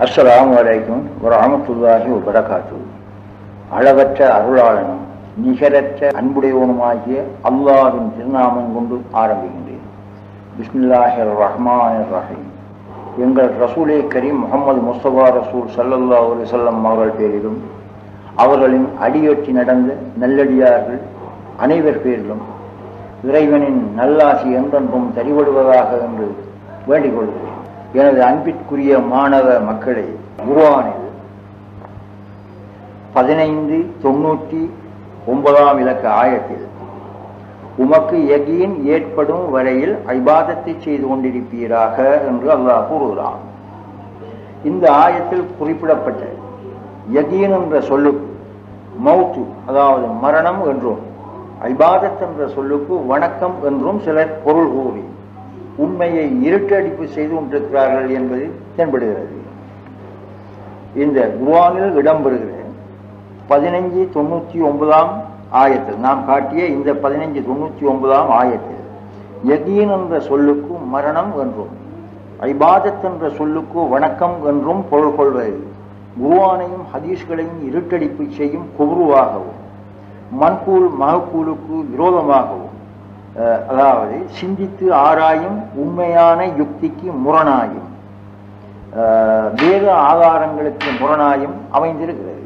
அஸ்ஸலாமு அலைக்கும் வரஹ்மத்துல்லாஹி வபரகாத்துஹு. அளவற்ற அருளாளனும் நிகரற்ற அன்புடையவனுமாகிய அல்லாஹ்வின் திருநாமம் கொண்டு ஆரம்பிக்கின்றேன். பிஸ்மில்லாஹிர் ரஹ்மானிர் ரஹீம். எங்கள் ரசூலே கரீம் முஹம்மது முஸ்தபா ரசூல் ஸல்லல்லாஹு அலைஹி வஸல்லம் அவர்கள் பேரிலும் அவர்களின் அடியொற்றி நடந்த நல்லடியார்கள் அனைவர் பேரிலும் இறைவனின் நல்லாசி என்றென்றும் தரிவடுவதாக என்று வேண்டிக் கொள்கிறேன். எனது அன்பிற்குரிய மாணவ மக்களை, குர்ஆனில் 1599 இலக்க ஆயத்தில் உமக்கு யகீன் ஏற்படும் வரையில் இபாதத்தை செய்து கொண்டிருப்பீராக என்று அல்லாஹ் கூறுகிறான். இந்த ஆயத்தில் குறிப்பிடப்பட்ட யகீன் என்ற சொல்லுக்கு மௌத்து, அதாவது மரணம் என்றும், இபாதத் என்ற சொல்லுக்கு வணக்கம் என்றும் சிலர் பொருள் கூறி உண்மையை இருட்டடிப்பு செய்து கொண்டிருக்கிறார்கள் என்பது தென்படுகிறது. இந்த குர்ஆனில் இடம்பெறுகிற 1599 ஆயத்தில், நாம் காட்டிய இந்த 1599 ஆயத்தில் யகீன் என்ற சொல்லுக்கு மரணம் என்றும் இபாதத் என்ற சொல்லுக்கு வணக்கம் என்றும் பொருள் கொள்வது குர்ஆனையும் ஹதீஸ்களையும் இருட்டடிப்பு செய்யும் குஃப்ருவாகவும் மன்கூல் மஹ்கூலுக்கு விரோதமாகவும், அதாவது சிந்தித்து ஆராயும் உண்மையான யுக்திக்கு முரணாயும் வேத ஆதாரங்களுக்கு முரணாயும் அமைந்திருக்கிறது.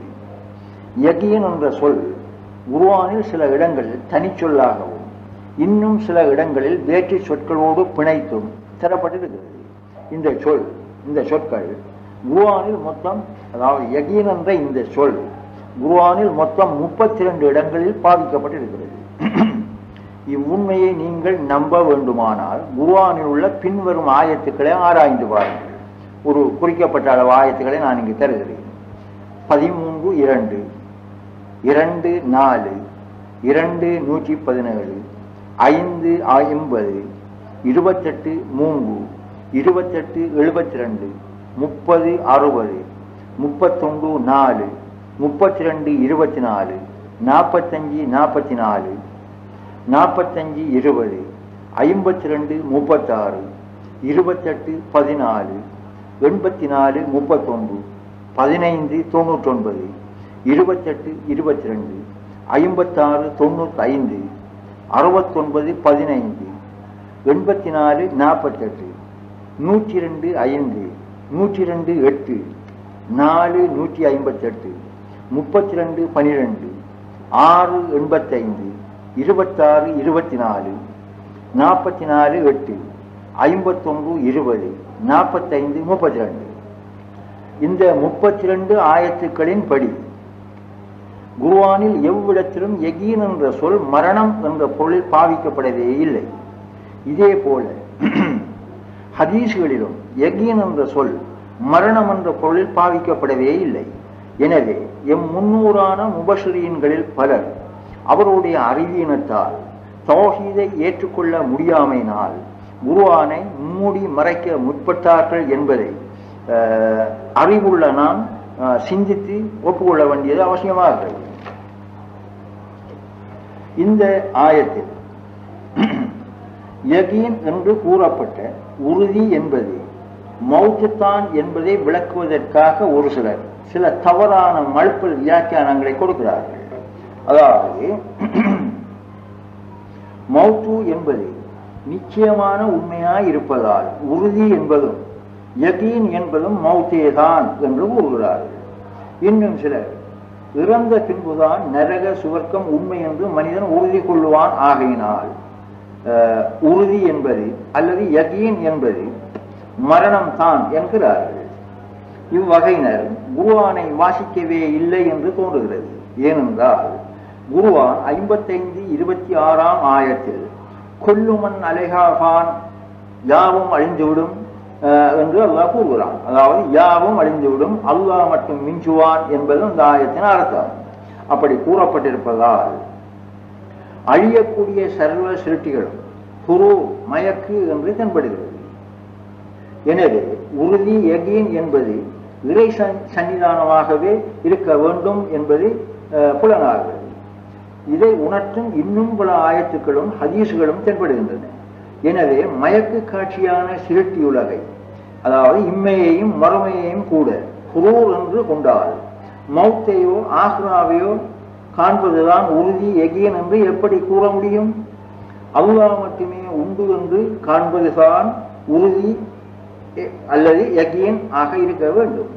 யகீன் என்ற சொல் குர்ஆனில் சில இடங்களில் தனிச்சொல்லாகவும் இன்னும் சில இடங்களில் வேற்று சொற்களோடு பிணைத்தும் தரப்பட்டிருக்கிறது. இந்த சொற்கள் குர்ஆனில் மொத்தம், அதாவது யகீன் என்ற இந்த சொல் குர்ஆனில் மொத்தம் 32 இடங்களில் பாதிக்கப்பட்டிருக்கிறது. இவ்வுண்மையை நீங்கள் நம்ப வேண்டுமானால் குர்ஆனில் உள்ள பின்வரும் ஆயத்துக்களை ஆராய்ந்து பாருங்கள். ஒரு குறிக்கப்பட்ட அளவு ஆயத்துக்களை நான் இங்கு தருகிறேன். 13:2, 2:4, 2:117, 5:50, 28:3, 28:72, 30:60, 31:4, 32:24, 45:44, 45:20, 52:36, 28:14, 84:31, 15:99, 28:22, 56:95, 69:15, 84:48, 102:5, 102:8, 4:158, 32:12, 6:85, 26:24, 44:8, 51:20, 45:32. இந்த 32 ஆயத்துக்களின் படி குர்ஆனில் எவ்விடத்திலும் யகீன் என்ற சொல் மரணம் என்ற பொருளில் பாவிக்கப்படவே இல்லை. இதே போல ஹதீஸ்களிலும் யகீன் என்ற சொல் மரணம் என்ற பொருளில் பாவிக்கப்படவே இல்லை. எனவே முன்னூறான முபஷிரீன்களில் பலர் அவருடைய அறிவீனத்தால் தௌஹீதை ஏற்றுக்கொள்ள முடியாமையினால் குர்ஆனை மூடி மறைக்க முற்பட்டார்கள் என்பதை அறிவுள்ள நாம் சிந்தித்து ஒப்புக்கொள்ள வேண்டியது அவசியமாக. இந்த ஆயத்தில் யகீன் என்று கூறப்பட்ட உறுதி என்பது மௌத்துத்தான் என்பதை விளக்குவதற்காக ஒரு சில தவறான மழுப்பல் வியாக்கியானங்களை கொடுக்கிறார்கள். அதாவது மௌத்து என்பது நிச்சயமான உண்மையாய் இருப்பதால் உறுதி என்பதும் யகீன் என்பதும் மௌத்தேதான் என்று கூறுகிறார்கள். இன்னும் சிலர் இறந்த பின்புதான் நரக சுவர்க்கம் உண்மை என்று மனிதன் உறுதி கொள்ளுவான், ஆகையினால் உறுதி என்பது அல்லது யகீன் என்பது மரணம் தான் என்கிறார்கள். இவ்வகையினர் குர்ஆனை வாசிக்கவே இல்லை என்று தோன்றுகிறது. ஏனென்றால் குர்ஆன் 55:26 ஆயத்தில் கொல்லுமன் அலைஹாஃபான், யாவும் அழிந்துவிடும் என்று அல்லாஹ் கூறுகிறான். அதாவது யாவும் அழிந்துவிடும், அல்லாஹ் மட்டும் மிஞ்சுவான் என்பது இந்த ஆயத்தின் அர்த்தம். அப்படி கூறப்பட்டிருப்பதால் அழியக்கூடிய சர்வ சிருட்டிகளும் குரு மயக்கு என்று தென்படுகிறது. எனவே உறுதி யகீன் என்பது இறை சன்னிதானமாகவே இருக்க வேண்டும் என்பது புலனாகிறது. இதை உணர்த்தும் இன்னும் பல ஆயத்துக்களும் ஹதீஸ்களும் தென்படுகின்றன. எனவே மயக்கு காட்சியான சிருட்டியுலகை அதாவது இம்மையையும் மறுமையையும் கூட குரூர் என்று கொண்டால் மௌத்தையோ ஆஹ்ராவையோ காண்பதுதான் உறுதி யகீன் என்று எப்படி கூற முடியும்? அல்லாஹ் மட்டுமே உண்டு என்று காண்பதுதான் உறுதி அல்லது யகீன் ஆக இருக்க வேண்டும்.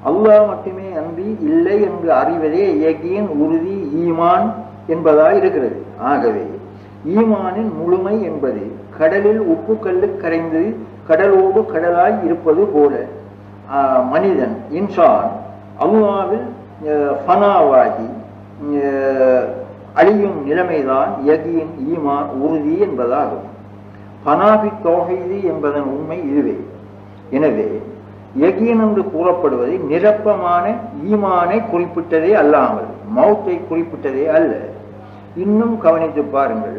அல்லாஹ் மட்டுமே அன்றி இல்லை என்று அறிவதே யகீன், உறுதி, ஈமான் என்பதாக இருக்கிறது. ஆகவே ஈமானின் முழுமை என்பது கடலில் உப்பு கல்லு கரைந்து கடலோடு கடலாய் இருப்பது போல மனிதன் இன்சான் அல்லாஹ்வில் ஃபனாவாகி அழியும் நிலைமைதான் யகீன், ஈமான், உறுதி என்பதாகும். ஃபனாபி தௌஹீது என்பதன் உண்மை இதுவே. எனவே யகீன் என்று கூறப்படுவது நிரப்பமான ஈமானை குறிப்பிட்டதே அல்லாமல் மௌத்தை குறிப்பிட்டதே அல்ல. இன்னும் கவனித்து பாருங்கள்.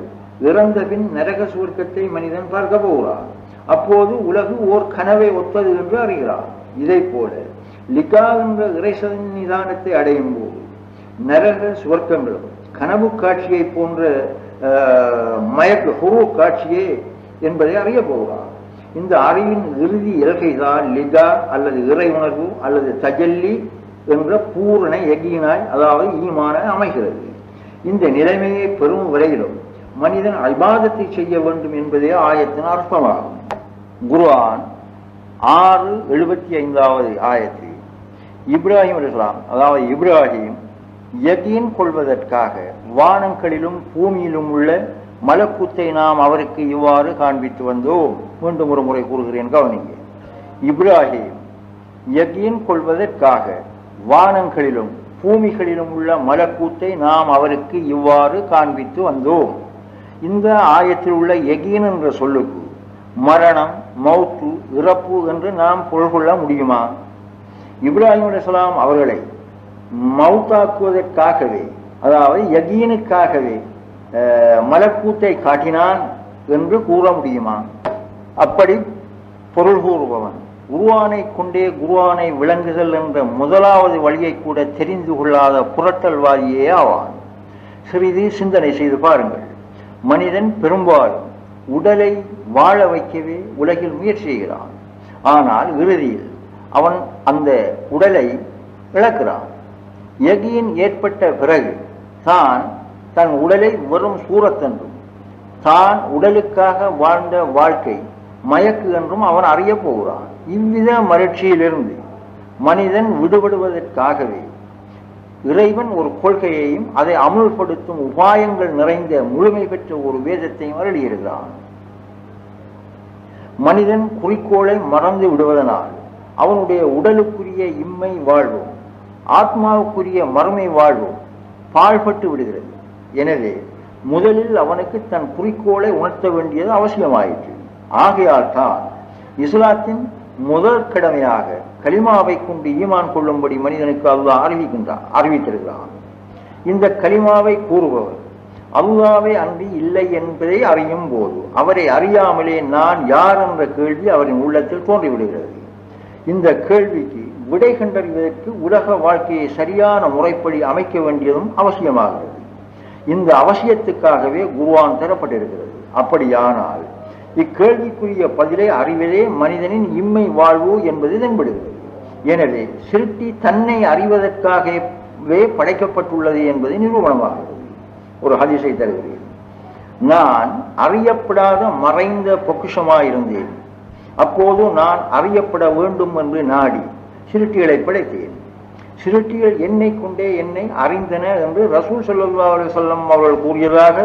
இறந்த பின் நரக சுவர்க்கத்தை மனிதன் பார்க்க போகிறான். அப்போது உலகு ஓர் கனவை ஒத்தது என்று அறிகிறான். இதை போல லிகா என்ற இறைசன் நிதானத்தை அடையும் போது நரக சுவர்க்கங்களும் கனவு காட்சியை போன்ற மயக்க ஹுரு காட்சியே என்பதை அறிய போகிறான். இந்த அறிவின் இறுதி இலக்கைதான் லிகா அல்லது இறை உணர்வு அல்லது தஜல்லி என்ற பூரண யகீனாய் அதாவது ஈமானாய் அமைகிறது. இந்த நிலைமையை பெறும் வரையிலும் மனிதன் இபாதத்தை செய்ய வேண்டும் என்பதே ஆயத்தின் அர்த்தமாகும். குர்ஆன் 6:75 ஆயத்தில் இப்ராஹிம் அலைஹிஸ்ஸலாம் அதாவது இப்ராஹிம் யகீன் கொள்வதற்காக வானங்களிலும் பூமியிலும் உள்ள மலக்குத்தை நாம் அவருக்கு இவ்வாறு காண்பித்து வந்தோம். மீண்டும் ஒரு முறை கூறுகிறேன், கவனிங்க. இப்ராஹிம் யகீன் கொள்வதற்காக வானங்களிலும் பூமிகளிலும் உள்ள மலக்கூத்தை நாம் அவருக்கு இவ்வாறு காண்பித்து வந்தோம். இந்த ஆயத்தில் உள்ள யகீன் என்ற சொல்லுக்கு மரணம், மௌத்து, இறப்பு என்று நாம் பொருள் கொள்ள முடியுமா? இப்ராஹிம் அலைஹிஸ்ஸலாம் அவர்களை மௌத்தாக்குவதற்காகவே அதாவது யகீனுக்காகவே மலக்கூத்தை காட்டினான் என்று கூற முடியுமா? அப்படி பொருள் கூறுபவன் குர்ஆனை கொண்டே குர்ஆனை விளங்குதல் என்ற முதலாவது வழியை கூட தெரிந்து கொள்ளாத புரட்டல்வாதியே ஆவான். சிறிது சிந்தனை செய்து பாருங்கள். மனிதன் பெரும்பாலும் உடலை வாழ வைக்கவே உலகில் முயற்சி செய்கிறான். ஆனால் இறுதியில் அவன் அந்த உடலை இழக்கிறான். யகீன் ஏற்பட்ட பிறகு தான் தன் உடலை வெறும் சூரத்தென்றும் தான் உடலுக்காக வாழ்ந்த வாழ்க்கை மயக்கு என்றும் அவன் அறிய போகிறான். இவ்வித மகிழ்ச்சியிலிருந்து மனிதன் விடுபடுவதற்காகவே இறைவன் ஒரு கொள்கையையும் அதை அமுல்படுத்தும் உபாயங்கள் நிறைந்த முழுமை பெற்ற ஒரு வேதத்தையும் அருளியிருக்கிறான். மனிதன் குறிக்கோளை மறந்து விடுவதனால் அவனுடைய உடலுக்குரிய இம்மை வாழ்வும் ஆத்மாவுக்குரிய மறுமை வாழ்வும் பாழ்பட்டு விடுகிறது. எனவே முதலில் அவனுக்கு தன் குறிக்கோளை உணர்த்த வேண்டியது அவசியமாயிற்று. ஆகையால் தான் இஸ்லாத்தின் முதல் கடமையாக கலிமாவை கொண்டு ஈமான் கொள்ளும்படி மனிதனுக்கு அல்லாஹ் அறிவித்திருக்கிறான். இந்த கலிமாவை கூறுபவர் அல்லாஹ்வே அன்றி இல்லை என்பதை அறியும் போது அவரை அறியாமலே நான் யார் என்ற கேள்வி அவரின் உள்ளத்தில் தோன்றிவிடுகிறது. இந்த கேள்விக்கு விடை கண்டறிவதற்கு உலக வாழ்க்கையை சரியான முறைப்படி அமைக்க வேண்டியதும் அவசியமாகிறது. இந்த அவசியத்துக்காகவே குர்ஆன் தரப்பட்டிருக்கிறது. அப்படியானால் இக்கேள்விக்குரிய பதிலை அறிவதே மனிதனின் இம்மை வாழ்வு என்பது தென்படுகிறது. எனவே சிருஷ்டி தன்னை அறிவதற்காகவே படைக்கப்பட்டுள்ளது என்பது நிரூபணமாகிறது. ஒரு ஹதீஸை தருகிறேன். நான் அறியப்படாத மறைந்த பொக்கிஷமாயிருந்தேன். அப்போது நான் அறியப்பட வேண்டும் என்று நாடி சிருஷ்டிகளை படைத்தேன். சிருஷ்டிகள் என்னை கொண்டே என்னை அறிந்தன என்று ரசூல் ஸல்லல்லாஹு அலைஹி வஸல்லம் அவர்கள் கூறியதாக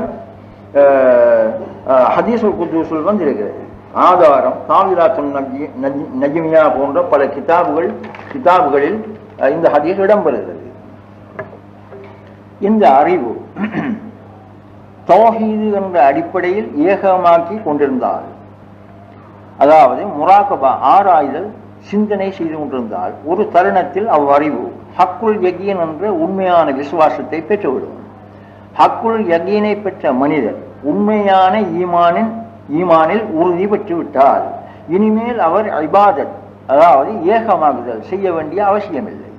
ஹதீஸுல் குதுஸில் வந்திருக்கிறது. ஆதாரம் தாவிராத்துன் நஜ்மியா போன்ற பல கிதாபுகளில் இந்த ஹதீஸ் இடம்பெறுகிறது. இந்த அறிவு தௌஹீது என்ற அடிப்படையில் ஏகமாக்கி கொண்டிருந்தால், அதாவது முராகபா ஆராய்தல் சிந்தனை செய்து கொண்டிருந்தால் ஒரு தருணத்தில் அவ்வறிவு ஹக்குல் யகீன் என்ற உண்மையான விசுவாசத்தை பெற்றுவிடும். ஹக்குல் யகீனை பெற்ற மனிதர் உண்மையான ஈமானில் உறுதி பெற்றுவிட்டால் இனிமேல் அவர் இபாதத் அதாவது ஏகமாகுதல் செய்ய வேண்டிய அவசியமில்லை.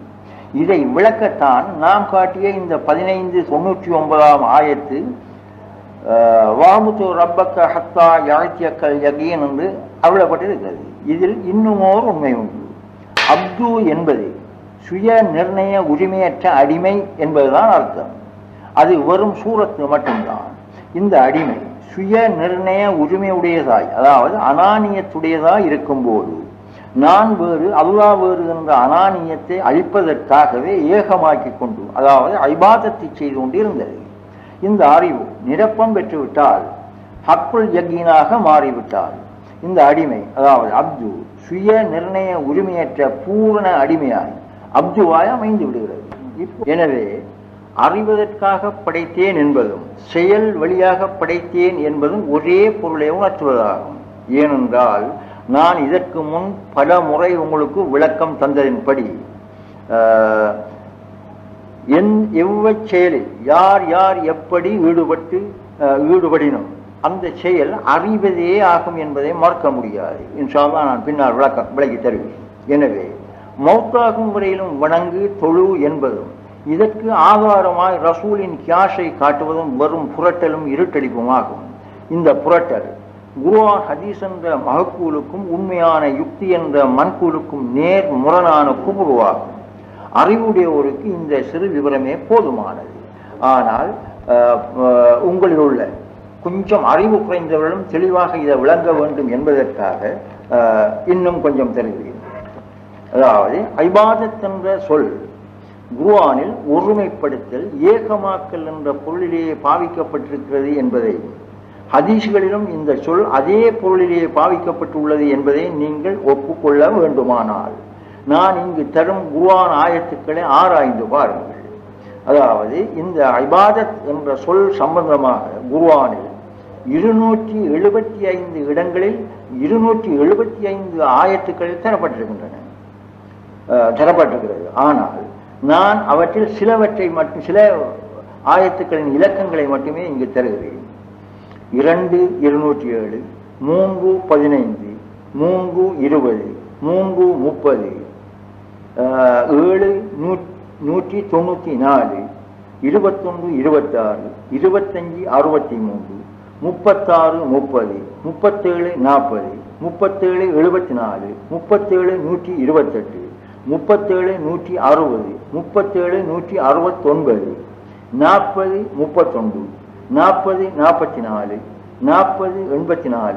இதை விளக்கத்தான் நாம் காட்டிய இந்த 1599 ஆயத்து வாமுத்து ரப்பக்க ஹத்தா யாத்தியக்கல் யகீன் என்று அருளப்பட்டிருக்கிறது. இதில் இன்னுமோர் உண்மை உண்டு. அப்து என்பது சுய நிர்ணய உரிமையற்ற அடிமை என்பதுதான் அர்த்தம். அது வெறும் சூரத்து மட்டும்தான். இந்த அடிமை சுய நிர்ணய உரிமையுடையதாய், அதாவது அனானியத்துடையதாய் இருக்கும்போது நான் வேறு அல்லாஹ் வேறு என்ற அனானியத்தை அழிப்பதற்காகவே ஏகமாக்கி கொண்டு, அதாவது ஐபாதத்தை செய்து கொண்டு இருந்தது. இந்த அறிவு நிரப்பம் பெற்றுவிட்டால், ஹக்குல் யகீனாக மாறிவிட்டால், இந்த அடிமை அதாவது அப்து சுய நிர்ணய உரிமையற்ற பூரண அடிமையாய் அப்துவாய் அமைந்து விடுகிறது. எனவே அறிவதற்காக படைத்தேன் என்பதும் செயல் வழியாக படைத்தேன் என்பதும் ஒரே பொருளை உணர்த்துவதாகும். ஏனென்றால் நான் இதற்கு முன் பல முறை உங்களுக்கு விளக்கம் தந்ததின்படி எவ்வச்செயலில் யார் யார் எப்படி ஈடுபடினும் அந்த செயல் அறிவதே ஆகும் என்பதை மறக்க முடியாது. இன்ஷா அல்லாஹ் நான் பின்னால் விளக்கி தருவேன். எனவே மௌத்தாகும் வரையிலும் வணங்கு தொழு என்பதும் இதற்கு ஆதாரமாய் ரசூலின் கியாஷை காட்டுவதும் வெறும் புரட்டலும் இருட்டடிப்பும் ஆகும். இந்த புரட்டல் குர்ஆன் ஹதீஸ் என்ற மகக்கூலுக்கும் உண்மையான யுக்தி என்ற மண்கூலுக்கும் நேர் முரணான குபுருவாகும். அறிவுடையவருக்கு இந்த சிறு விவரமே போதுமானது. ஆனால் உங்களில் உள்ள கொஞ்சம் அறிவு குறைந்தவர்களும் தெளிவாக இதை விளங்க வேண்டும் என்பதற்காக இன்னும் கொஞ்சம் தருகிறேன். அதாவது ஐபாதத் என்ற சொல் குர்ஆனில் ஒருமைப்படுத்தல் ஏகமாக்கல் என்ற பொருளிலேயே பாவிக்கப்பட்டிருக்கிறது என்பதை, ஹதீஸ்களிலும் இந்த சொல் அதே பொருளிலேயே பாவிக்கப்பட்டுள்ளது என்பதை நீங்கள் ஒப்புக்கொள்ள வேண்டுமானால் நான் இங்கு தரும் குர்ஆன் ஆயத்துக்களை ஆராய்ந்து பாருங்கள். அதாவது இந்த ஐபாதத் என்ற சொல் சம்பந்தமாக குர்ஆனில் 275 இடங்களில் 275 ஆயத்துக்களில் தரப்பட்டிருக்கிறது. ஆனால் நான் அவற்றில் சிலவற்றை மட்டும், சில ஆயத்துக்களின் இலக்கங்களை மட்டுமே இங்கு தருகிறேன். 2 207, 3 15, 3 20, 3 30, 7 194, 21 26, 25 63, 36 30, 37 40, 37 74, 37 128, 37 160, 37 169, 40 31, 40 44, 40 84, 43 19, 44 18,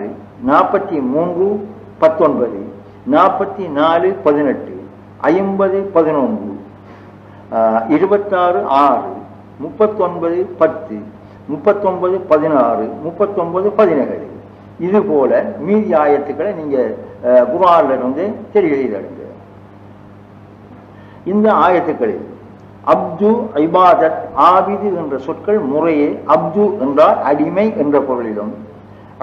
50 11, 26 6, 39 10, 39 16, 39 17. இது போல மீதி ஆயத்துக்களை நீங்க குர்ஆன்ல இருந்து தெரிவிங்க. இந்த ஆயத்துக்களில் அப்து, இபாதத், ஆபிது என்ற சொற்கள் முறையே அப்து என்றால் அடிமை என்ற பொருளிலும்,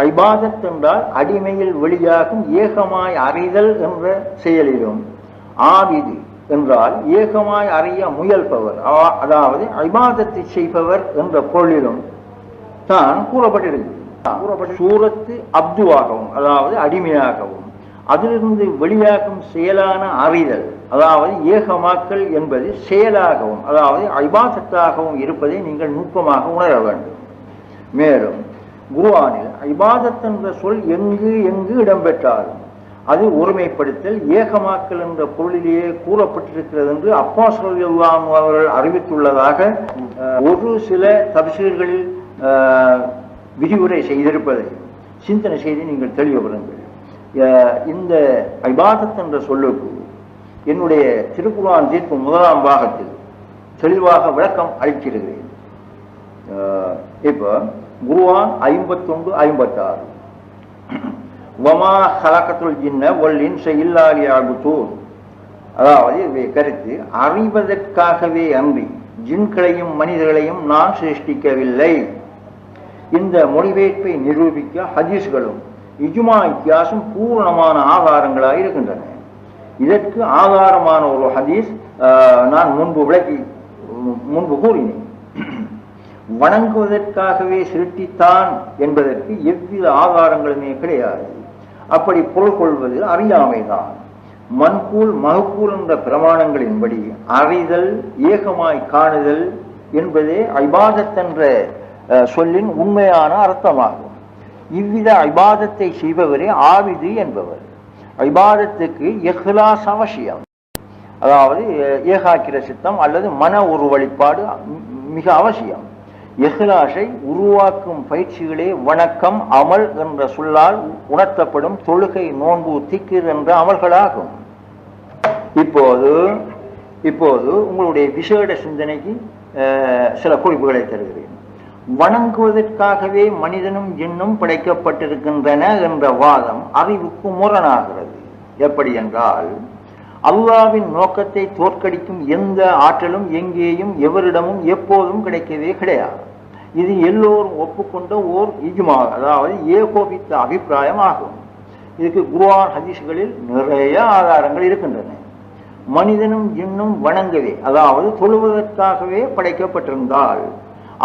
இபாதத் என்றால் அடிமையில் வெளியாகும் ஏகமாய் அறிதல் என்ற செயலிலும், ஆபிது என்றால் ஏகமாய் அறிய முயல்பவர், அதாவது இபாதத்தை செய்பவர் என்ற பொருளிலும் தான் கூறப்பட்டிருக்கிறது. சூரத்து அப்துவாகவும், அதாவது அடிமையாகவும், அதிலிருந்து வெளியாகும் செயலான அறிதல், அதாவது ஏகமாக்கல் என்பது செயலாகவும், அதாவது இபாதத்தாகவும் இருப்பதை நீங்கள் நுட்பமாக உணர வேண்டும். மேலும் குர்ஆனில் இபாதத் என்ற சொல் எங்கு இடம்பெற்றாலும் அது ஒருமைப்படுத்தல் ஏகமாக்கல் என்ற பொருளிலேயே கூறப்பட்டிருக்கிறது என்று அப்பாஸ் ரலியல்லாஹு அன்ஹு அவர்கள் அறிவித்துள்ளதாக ஒரு சில தப்சீர்களில் விரிவுரை செய்திருப்பதை சிந்தனை செய்து நீங்கள் தெளிவுபடுங்கள். இந்த இபாதத் என்ற சொல்லுக்கு என்னுடைய திருக்குர்ஆன் தீர்ப்பு 1ஆம் பாகத்தில் தெளிவாக விளக்கம் அளித்திருக்கிறேன். இப்போ குர்ஆன் 51 56, வமா ஹலகத்துல் ஜின்ன வல் இன்ஸ இல்லா லியஅபுதூன், அதாவது இதை கருத்து அறிவதற்காகவே அன்றி ஜின்களையும் மனிதர்களையும் நான் சிருஷ்டிக்கவில்லை. இந்த மொழிபெயர்ப்பை நிரூபிக்க ஹதீஸ்களும் இஜ்மா கியாஸும் பூரணமான ஆதாரங்களாக இருக்கின்றன. இதற்கு ஆதாரமான ஒரு ஹதீஸ் நான் முன்பு கூறினேன். வணங்குவதற்காகவே சிருஷ்டித்தான் என்பதற்கு எவ்வித ஆதாரங்களுமே கிடையாது. அப்படி பொருள் கொள்வது அறியாமைதான். மன்கூல் மகக்கூல் என்ற பிரமாணங்களின்படி அறிதல் ஏகமாய் காணுதல் என்பதே இபாதத் என்ற சொல்லின் உண்மையான அர்த்தமாகும். இவ்வித இபாதத்தை செய்பவரே ஆபிது என்பவர். இபாதத்துக்கு இஹ்லாஸ் அவசியம். அதாவது ஏகாக்கிர சித்தம் அல்லது மன ஒரு வழிபாடு மிக அவசியம். இஹ்லாஸை உருவாக்கும் பயிற்சிகளே வணக்கம், அமல் என்ற சொல்லால் உணர்த்தப்படும் தொழுகை, நோன்பு, திக்ர் என்ற அமல்களாகும். இப்போது உங்களுடைய விசேட சிந்தனைக்கு சில குறிப்புகளை தருகிறேன். வணங்குவதற்காகவே மனிதனும் ஜின்னும் படைக்கப்பட்டிருக்கின்றன என்ற வாதம் அறிவுக்கு முரணாகிறது. எப்படி என்றால், அல்லாஹ்வின் நோக்கத்தை தோற்கடிக்கும் எந்த ஆற்றலும் எங்கேயும் எவரிடமும் எப்போதும் கிடைக்கவே கிடையாது. இது எல்லோரும் ஒப்புக்கொண்ட ஓர் இஜ்மா, அதாவது ஏகோபித்த அபிப்பிராயம் ஆகும். இதுக்கு குர்ஆன் ஹதீஸ்களில் நிறைய ஆதாரங்கள் இருக்கின்றன. மனிதனும் ஜின்னும் வணங்கவே, அதாவது தொழுவதற்காகவே படைக்கப்பட்டிருந்தால்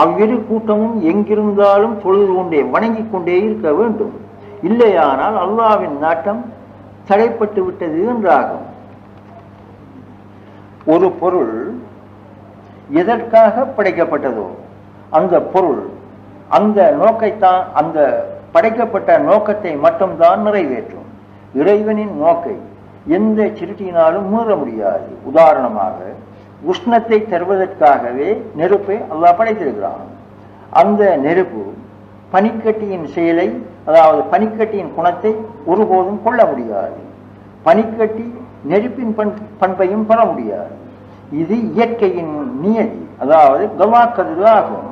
அவ்விரு கூட்டமும் எங்கிருந்தாலும் தொழுது கொண்டே வணங்கிக் கொண்டே இருக்க வேண்டும். இல்லையானால் அல்லாஹ்வின் நாட்டம் தடைப்பட்டு விட்டது என்றாகும். ஒரு பொருள் எதற்காக படைக்கப்பட்டதோ அந்த பொருள் அந்த நோக்கைத்தான், அந்த படைக்கப்பட்ட நோக்கத்தை மட்டும்தான் நிறைவேற்றும். இறைவனின் நோக்கை எந்த சிறுட்டியினாலும் மீற முடியாது. உதாரணமாக, உஷ்ணத்தை தருவதற்காகவே நெருப்பை அல்லாஹ் படைத்திருக்கிறான். அந்த நெருப்பு பனிக்கட்டியின் செயலை, அதாவது பனிக்கட்டியின் குணத்தை ஒருபோதும் கொள்ள முடியாது. பனிக்கட்டி நெருப்பின் பண்பையும் பெற முடியாது. இது இயற்கையின் நியதி, அதாவது கவாக்கதிர் ஆகும்.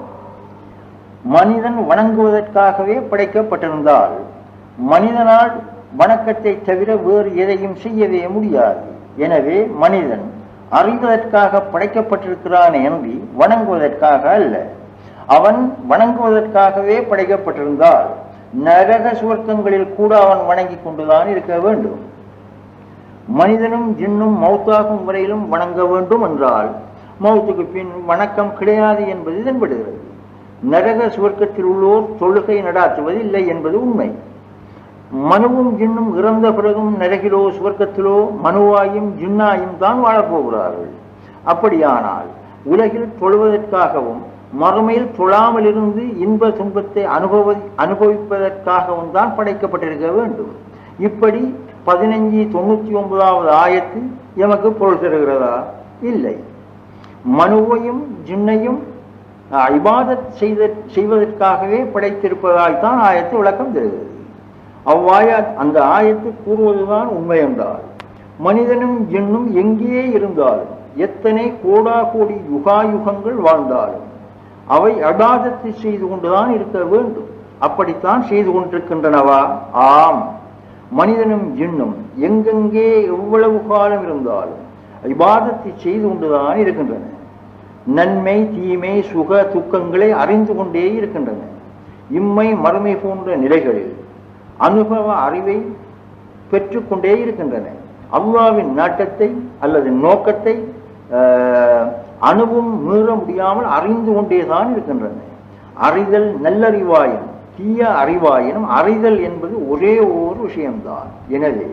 மனிதன் வணங்குவதற்காகவே படைக்கப்பட்டிருந்தால் மனிதனால் வணக்கத்தை தவிர வேறு எதையும் செய்யவே முடியாது. எனவே மனிதன் அறிவதற்காக படைக்கப்பட்டிருக்கிறான் என்று வணங்குவதற்காக அல்ல. அவன் வணங்குவதற்காகவே படைக்கப்பட்டிருந்தால் நரக சுவர்க்கங்களில் கூட அவன் வணங்கி கொண்டுதான் இருக்க வேண்டும். மனிதனும் ஜின்னும் மௌத்தாகும் வரையிலும் வணங்க வேண்டும் என்றால் மௌத்துக்கு பின் வணக்கம் கிடையாது என்பது தென்படுகிறது. நரக சுவர்க்கத்தில் உள்ளோர் தொழுகை நடாத்துவதில்லை என்பது உண்மை. மனுவும் ஜின்னும் இறந்த பிறகும் நரகிலோ சுவர்க்கத்திலோ மனுவாயும் ஜின்னாயும் தான் வாழப்போகிறார்கள். அப்படியானால் உலகில் தொழுவதற்காகவும் மறுமையில் தொழாமல் இருந்து இன்ப துன்பத்தை அனுபவிப்பதற்காகவும் தான் படைக்கப்பட்டிருக்க வேண்டும். இப்படி 1599வது ஆயத்து எமக்கு பொருள் தருகிறதா? இல்லை. மனுவையும் ஜின்னையும் இபாதத் செய்வதற்காகவே படைத்திருப்பதால் தான் ஆயத்து விளக்கம் தருகிறது. அந்த ஆயத்து கூறுவதுதான் உண்மை என்றால், மனிதனும் ஜின்னும் எங்கே இருந்தாலும், எத்தனை கோடா கோடி யுகாயுகங்கள் வாழ்ந்தாலும் அவை இபாதத்தை செய்து கொண்டுதான் இருக்க வேண்டும். அப்படித்தான் செய்து கொண்டிருக்கின்றனவா? ஆம். மனிதனும் ஜின்னும் எங்கெங்கே எவ்வளவு காலம் இருந்தாலும் இபாதத்தை செய்து கொண்டுதான் இருக்கின்றன. நன்மை, தீமை, சுக துக்கங்களை அறிந்து கொண்டே இருக்கின்றன. இம்மை மறுமை போன்ற நிலைகளில் அனுபவ அறிவை பெற்றுக்கொண்டே இருக்கின்றன. அல்லாஹ்வின் நாட்டத்தை அல்லது நோக்கத்தை அணுவும் மீற முடியாமல் அறிந்து கொண்டேதான் இருக்கின்றன. அறிதல் நல்லறிவாயினும் தீய அறிவாயினும் அறிதல் என்பது ஒரே ஒரு விஷயம்தான். எனவே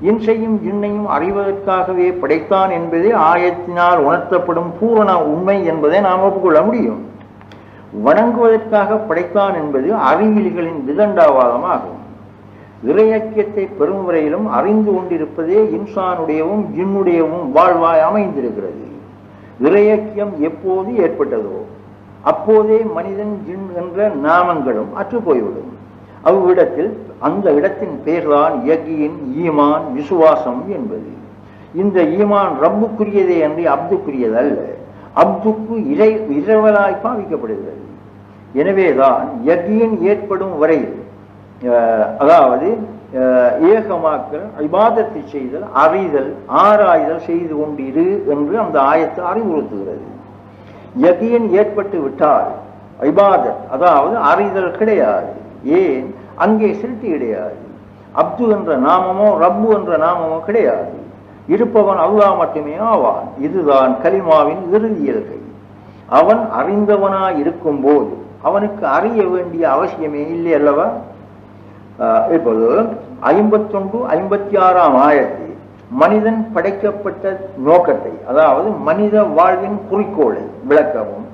இன்சையும் ஜின்னையும் அறிவதற்காகவே படைத்தான் என்பதே ஆயத்தினால் உணர்த்தப்படும் பூரண உண்மை என்பதை நாம் ஒப்புக்கொள்ள முடியும். வணங்குவதற்காக படைத்தான் என்பது அறிவியல்களின் விதண்டாவாதமாகும். இறையக்கியத்தை பெறும் வரையிலும் அறிந்து கொண்டிருப்பதே இன்சானுடையவும் ஜின்னுடையவும் வாழ்வாய் அமைந்திருக்கிறது. இறையக்கியம் எப்போது ஏற்பட்டதோ அப்போதே மனிதன் ஜின் என்ற நாமங்களும் அற்று போய்விடும். அவ்விடத்தில் அந்த இடத்தின் பெயர்தான் யகீன், ஈமான், விசுவாசம் என்பது. இந்த ஈமான் ரப்புக்குரியதே என்று அப்துக்குரியதல்ல. அப்துக்கு இரவலாய் பாவிக்கப்படுகிறது. எனவேதான் யகீன் ஏற்படும் வரையில், அதாவது ஏகமாக்கல், இபாதத்தை செய்தல், அறிதல், ஆராய்தல் செய்து கொண்டிரு என்று அந்த ஆயத்து அறிவுறுத்துகிறது. யகீன் ஏற்பட்டு விட்டால் இபாதத், அதாவது அறிதல் கிடையாது. ஏன்? அங்கே சிறுட்டி கிடையாது. அப்து என்ற நாமமோ ரப்பு என்ற நாமமோ கிடையாது. இருப்பவன் அல்லாஹ் மட்டுமே ஆவான். இதுதான் கலிமாவின் இறுதி இயல்கை. அவன் அறிந்தவனாய் இருக்கும் போது அவனுக்கு அறிய வேண்டிய அவசியமே இல்லை அல்லவா? இப்போது 51, 56ஆம் ஆயத்தில் மனிதன் படைக்கப்பட்ட நோக்கத்தை, அதாவது மனித வாழ்வின் குறிக்கோளை விளக்கவும்,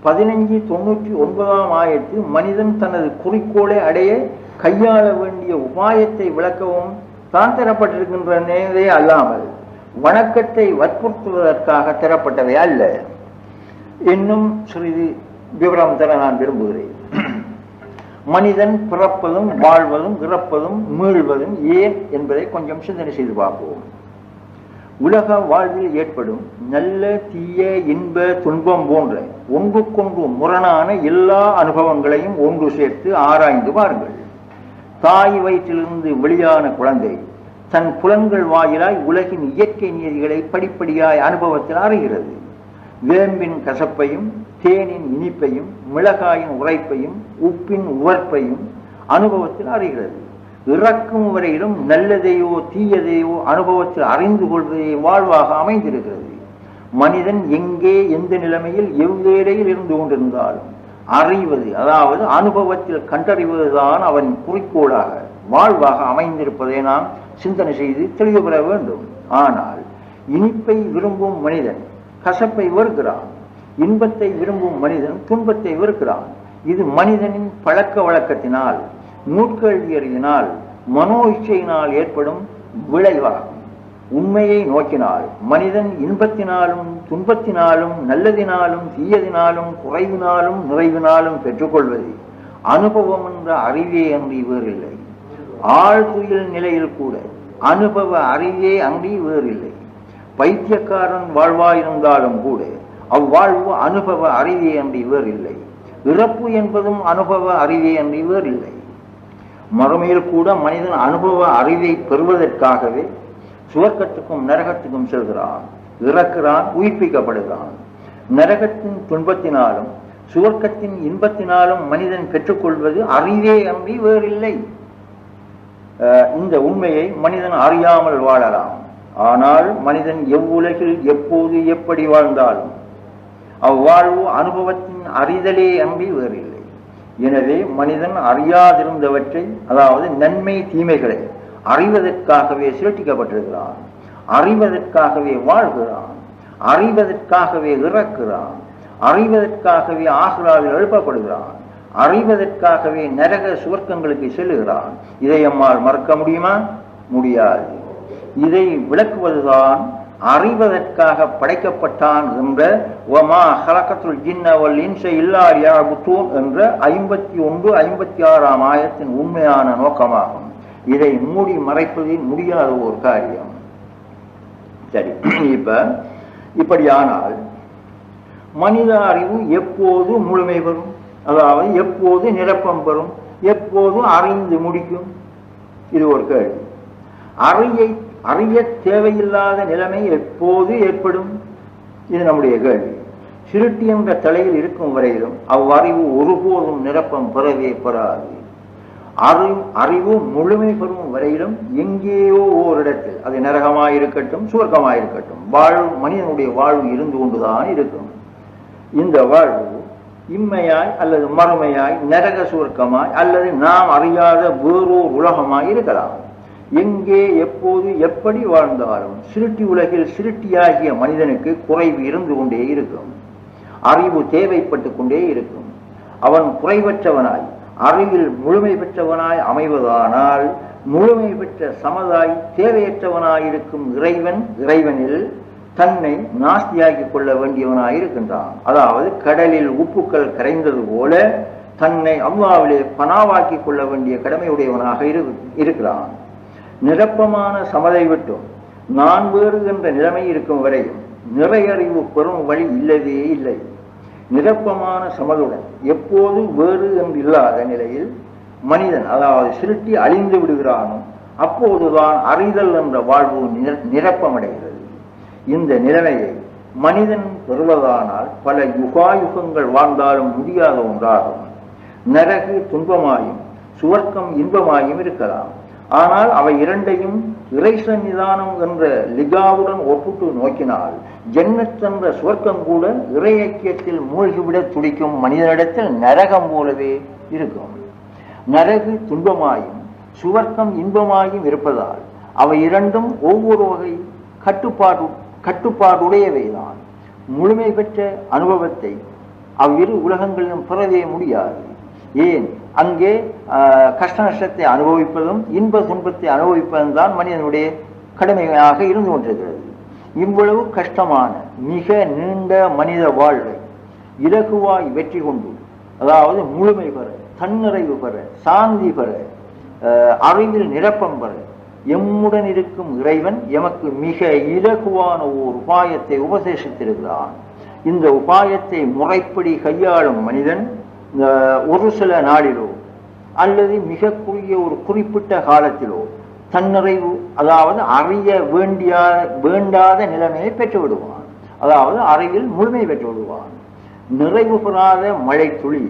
1599ஆம் ஆயத்தில் மனிதன் தனது குறிக்கோளை அடைய கையாள வேண்டிய உபாயத்தை விளக்கவும் தான் தரப்பட்டிருக்கின்ற நினைவே அல்லாமல் வணக்கத்தை வற்புறுத்துவதற்காக தரப்பட்டவை அல்ல. இன்னும் சிறிது விவரம் தர நான் விரும்புகிறேன். மனிதன் பிறப்பதும் வாழ்வதும் இறப்பதும் மீள்வதும் ஏன் என்பதை கொஞ்சம் சிந்தனை செய்து பார்ப்போம். உலக வாழ்வில் ஏற்படும் நல்ல தீய இன்ப துன்பம் போன்ற ஒன்றுக்கொன்று முரணான எல்லா அனுபவங்களையும் ஒன்று சேர்த்து ஆராய்ந்து பாருங்கள். தாய் வயிற்றிலிருந்து வெளியான குழந்தை தன் புலன்கள் வாயிலாய் உலகின் இயற்கை நீதிகளை படிப்படியாய் அனுபவத்தில் அறிகிறது. வேம்பின் கசப்பையும் தேனின் இனிப்பையும் மிளகாயின் உரைப்பையும் உப்பின் உவர்ப்பையும் அனுபவத்தில் அறிகிறது. இறக்கும் வரையிலும் நல்லதையோ தீயதையோ அனுபவத்தில் அறிந்து கொள்வதே வாழ்வாக அமைந்திருக்கிறது. மனிதன் எங்கே எந்த நிலைமையில் எவ்வேளையில் இருந்து கொண்டிருந்தாலும் அறிவது, அதாவது அனுபவத்தில் கண்டறிவதுதான் அவன் குறிக்கோளாக வாழ்வாக அமைந்திருப்பதை நாம் சிந்தனை செய்து தெளிவு பெற வேண்டும். ஆனால் இனிப்பை விரும்பும் மனிதன் கசப்பை வெறுக்கிறான், இன்பத்தை விரும்பும் மனிதன் துன்பத்தை வெறுக்கிறான். இது மனிதனின் பழக்க வழக்கத்தினால், நூற்கல்வியறிவினால், மனோ இச்சையினால் ஏற்படும் விளைவாகும். உண்மையை நோக்கினால் மனிதன் இன்பத்தினாலும் துன்பத்தினாலும் நல்லதினாலும் தீயதினாலும் குறைவினாலும் நிறைவினாலும் பெற்றுக்கொள்வது அனுபவம் என்ற அறிவே அன்றி வேறில்லை. ஆழ்துயில் நிலையில் கூட அனுபவ அறிவே அன்றி வேறில்லை. பைத்தியக்காரன் வாழ்வாயிருந்தாலும் கூட அவ்வாழ்வு அனுபவ அறிவே அன்றி வேறில்லை. இறப்பு என்பதும் அனுபவ அறிவே அன்றி வேறில்லை. மறுமையில் கூட மனிதன் அனுபவ அறிவை பெறுவதற்காகவே சுவர்க்கத்துக்கும் நரகத்துக்கும் செல்கிறான், இறக்கிறான், உயிர்ப்பிக்கப்படுகிறான். நரகத்தின் துன்பத்தினாலும் சுவர்க்கத்தின் இன்பத்தினாலும் மனிதன் பெற்றுக்கொள்வது அறிவே அன்றி வேறில்லை. இந்த உண்மையை மனிதன் அறியாமல் வாழலாம். ஆனால் மனிதன் எவ்வுலகில் எப்போது எப்படி வாழ்ந்தாலும் அவ்வாழ்வு அனுபவத்தின் அறிதலே அன்றி வேறில்லை. எனவே மனிதன் அறியாதிருந்தவற்றை, அதாவது நன்மை தீமைகளை அறிவதற்காகவே சிருஷ்டிக்கப்பட்டிருக்கிறான், அறிவதற்காகவே வாழ்கிறான், அறிவதற்காகவே இறக்கிறான், அறிவதற்காகவே ஆஹ்ராவில் எழுப்பப்படுகிறான், அறிவதற்காகவே நரக சுவர்க்கங்களுக்கு செல்லுகிறான். இதை நம்மால் மறக்க முடியுமா? முடியாது. இதை விளக்குவதுதான் அறிவதற்காக படைக்கப்பட்டான் என்ற வமா ஹலகத்துல் ஜின்ன வல் இன்ஸ இல்லா லியஅ்புதூன் என்ற 51, 56 ஆயத்தின் உண்மையான நோக்கமாகும். இதை மூடி மறைப்பது முடியாத ஒரு காரியம். சரி, இப்படியானால் மனித அறிவு எப்போது முழுமை பெறும், அதாவது எப்போது நிரப்பம் பெறும், எப்போது அறிந்து முடிக்கும்? இது ஒரு கேள்வி. அறிய தேவையில்லாத நிலைமை எப்போது ஏற்படும்? இது நம்முடைய கேள்வி. சிருட்டி என்ற தலையில் இருக்கும் வரையிலும் அவ்வறிவு ஒருபோதும் நிரப்பம் பெறவே பெறாது. அறிவு முழுமை பெறும் வரையிலும் எங்கேயோ ஓரிடத்தில், அது நரகமாயிருக்கட்டும் சுவர்க்கமாயிருக்கட்டும், மனிதனுடைய வாழ்வு இருந்து கொண்டுதான் இருக்கும். இந்த வாழ்வு இம்மையாய் அல்லது மறுமையாய், நரக சுவர்க்கமாய் அல்லது நாம் அறியாத வேறோர் உலகமாய் இருக்கலாம். எங்கே எப்போது எப்படி வாழ்ந்தாலும் சிருட்டி உலகில் சிருட்டியாகிய மனிதனுக்கு குறைவு இருந்து கொண்டே இருக்கும். அறிவு தேவைப்பட்டு கொண்டே இருக்கும். அவன் குறைவற்றவனாய் அறிவில் முழுமை பெற்றவனாய் அமைவதானால் முழுமை பெற்ற சமதாய் தேவையற்றவனாயிருக்கும் இறைவனில் தன்னை நாஸ்தியாக்கிக் கொள்ள வேண்டியவனாயிருக்கின்றான். அதாவது கடலில் உப்புக்கள் கரைந்தது போல தன்னை அல்லாஹ்விலே பனாவாக்கிக் கொள்ள வேண்டிய கடமையுடையவனாக இருக்கிறான். நிரப்பமான சமதை விட்டும் நான் வேறு என்ற நிலைமை இருக்கும் வரையும் நிறையறிவு பெறும் வழி இல்லவே இல்லை. நிரப்பமான சமதுடன் எப்போது வேறு என்று இல்லாத நிலையில் மனிதன், அதாவது சிருட்டி அழிந்து விடுகிறானோ அப்போதுதான் அறிதல் என்ற வாழ்வு நிரப்பமடைகிறது. இந்த நிலைமையை மனிதன் பெறுவதானால் பல யுகாயுகங்கள் வாழ்ந்தாலும் முடியாத ஒன்றாகும். நரகு துன்பமாயும் சுவர்க்கம் இன்பமாயும் இருக்கலாம். ஆனால் அவை இரண்டையும் இறை சன்னிதானம் என்ற லிகாவுடன் ஒப்பிட்டு நோக்கினால் ஜன்னத் என்ற சுவர்க்கம் கூட இறை ஐக்கியத்தில் மூழ்கிவிட துடிக்கும் மனிதனிடத்தில் நரகம் போலவே இருக்கும். நரகு துன்பமாயும் சுவர்க்கம் இன்பமாயும் இருப்பதால் அவை இரண்டும் ஒவ்வொரு வகை கட்டுப்பாடுடையவைதான். முழுமை பெற்ற அனுபவத்தை அவ்விரு உலகங்களிலும் பெறவே முடியாது. ஏன்? அங்கே கஷ்ட நஷ்டத்தை அனுபவிப்பதும் இன்ப துன்பத்தை அனுபவிப்பதும் தான் மனிதனுடைய கடமையாக இருந்து கொண்டிருக்கிறது. இவ்வளவு கஷ்டமான மிக நீண்ட மனித வாழ்வை இலகுவாய் வெற்றி கொண்டு, அதாவது முழுமை பெற, தன்னிறைவு பெற, சாந்தி பெற, அறிவில் நிரப்பம் பெற எம்முடன் இருக்கும் இறைவன் எமக்கு மிக இலகுவான ஓர் உபாயத்தை உபதேசித்திருக்கிறான். இந்த உபாயத்தை முறைப்படி கையாளும் மனிதன் ஒரு சில நாளிலோ அல்லது மிக குறுகிய ஒரு குறிப்பிட்ட காலத்திலோ தன்னிறைவு, அதாவது அறிய வேண்டாத நிலைமையை பெற்று விடுவான். அதாவது அறிவில் முழுமை பெற்று விடுவான். நிறைவு பெறாத மழை துளி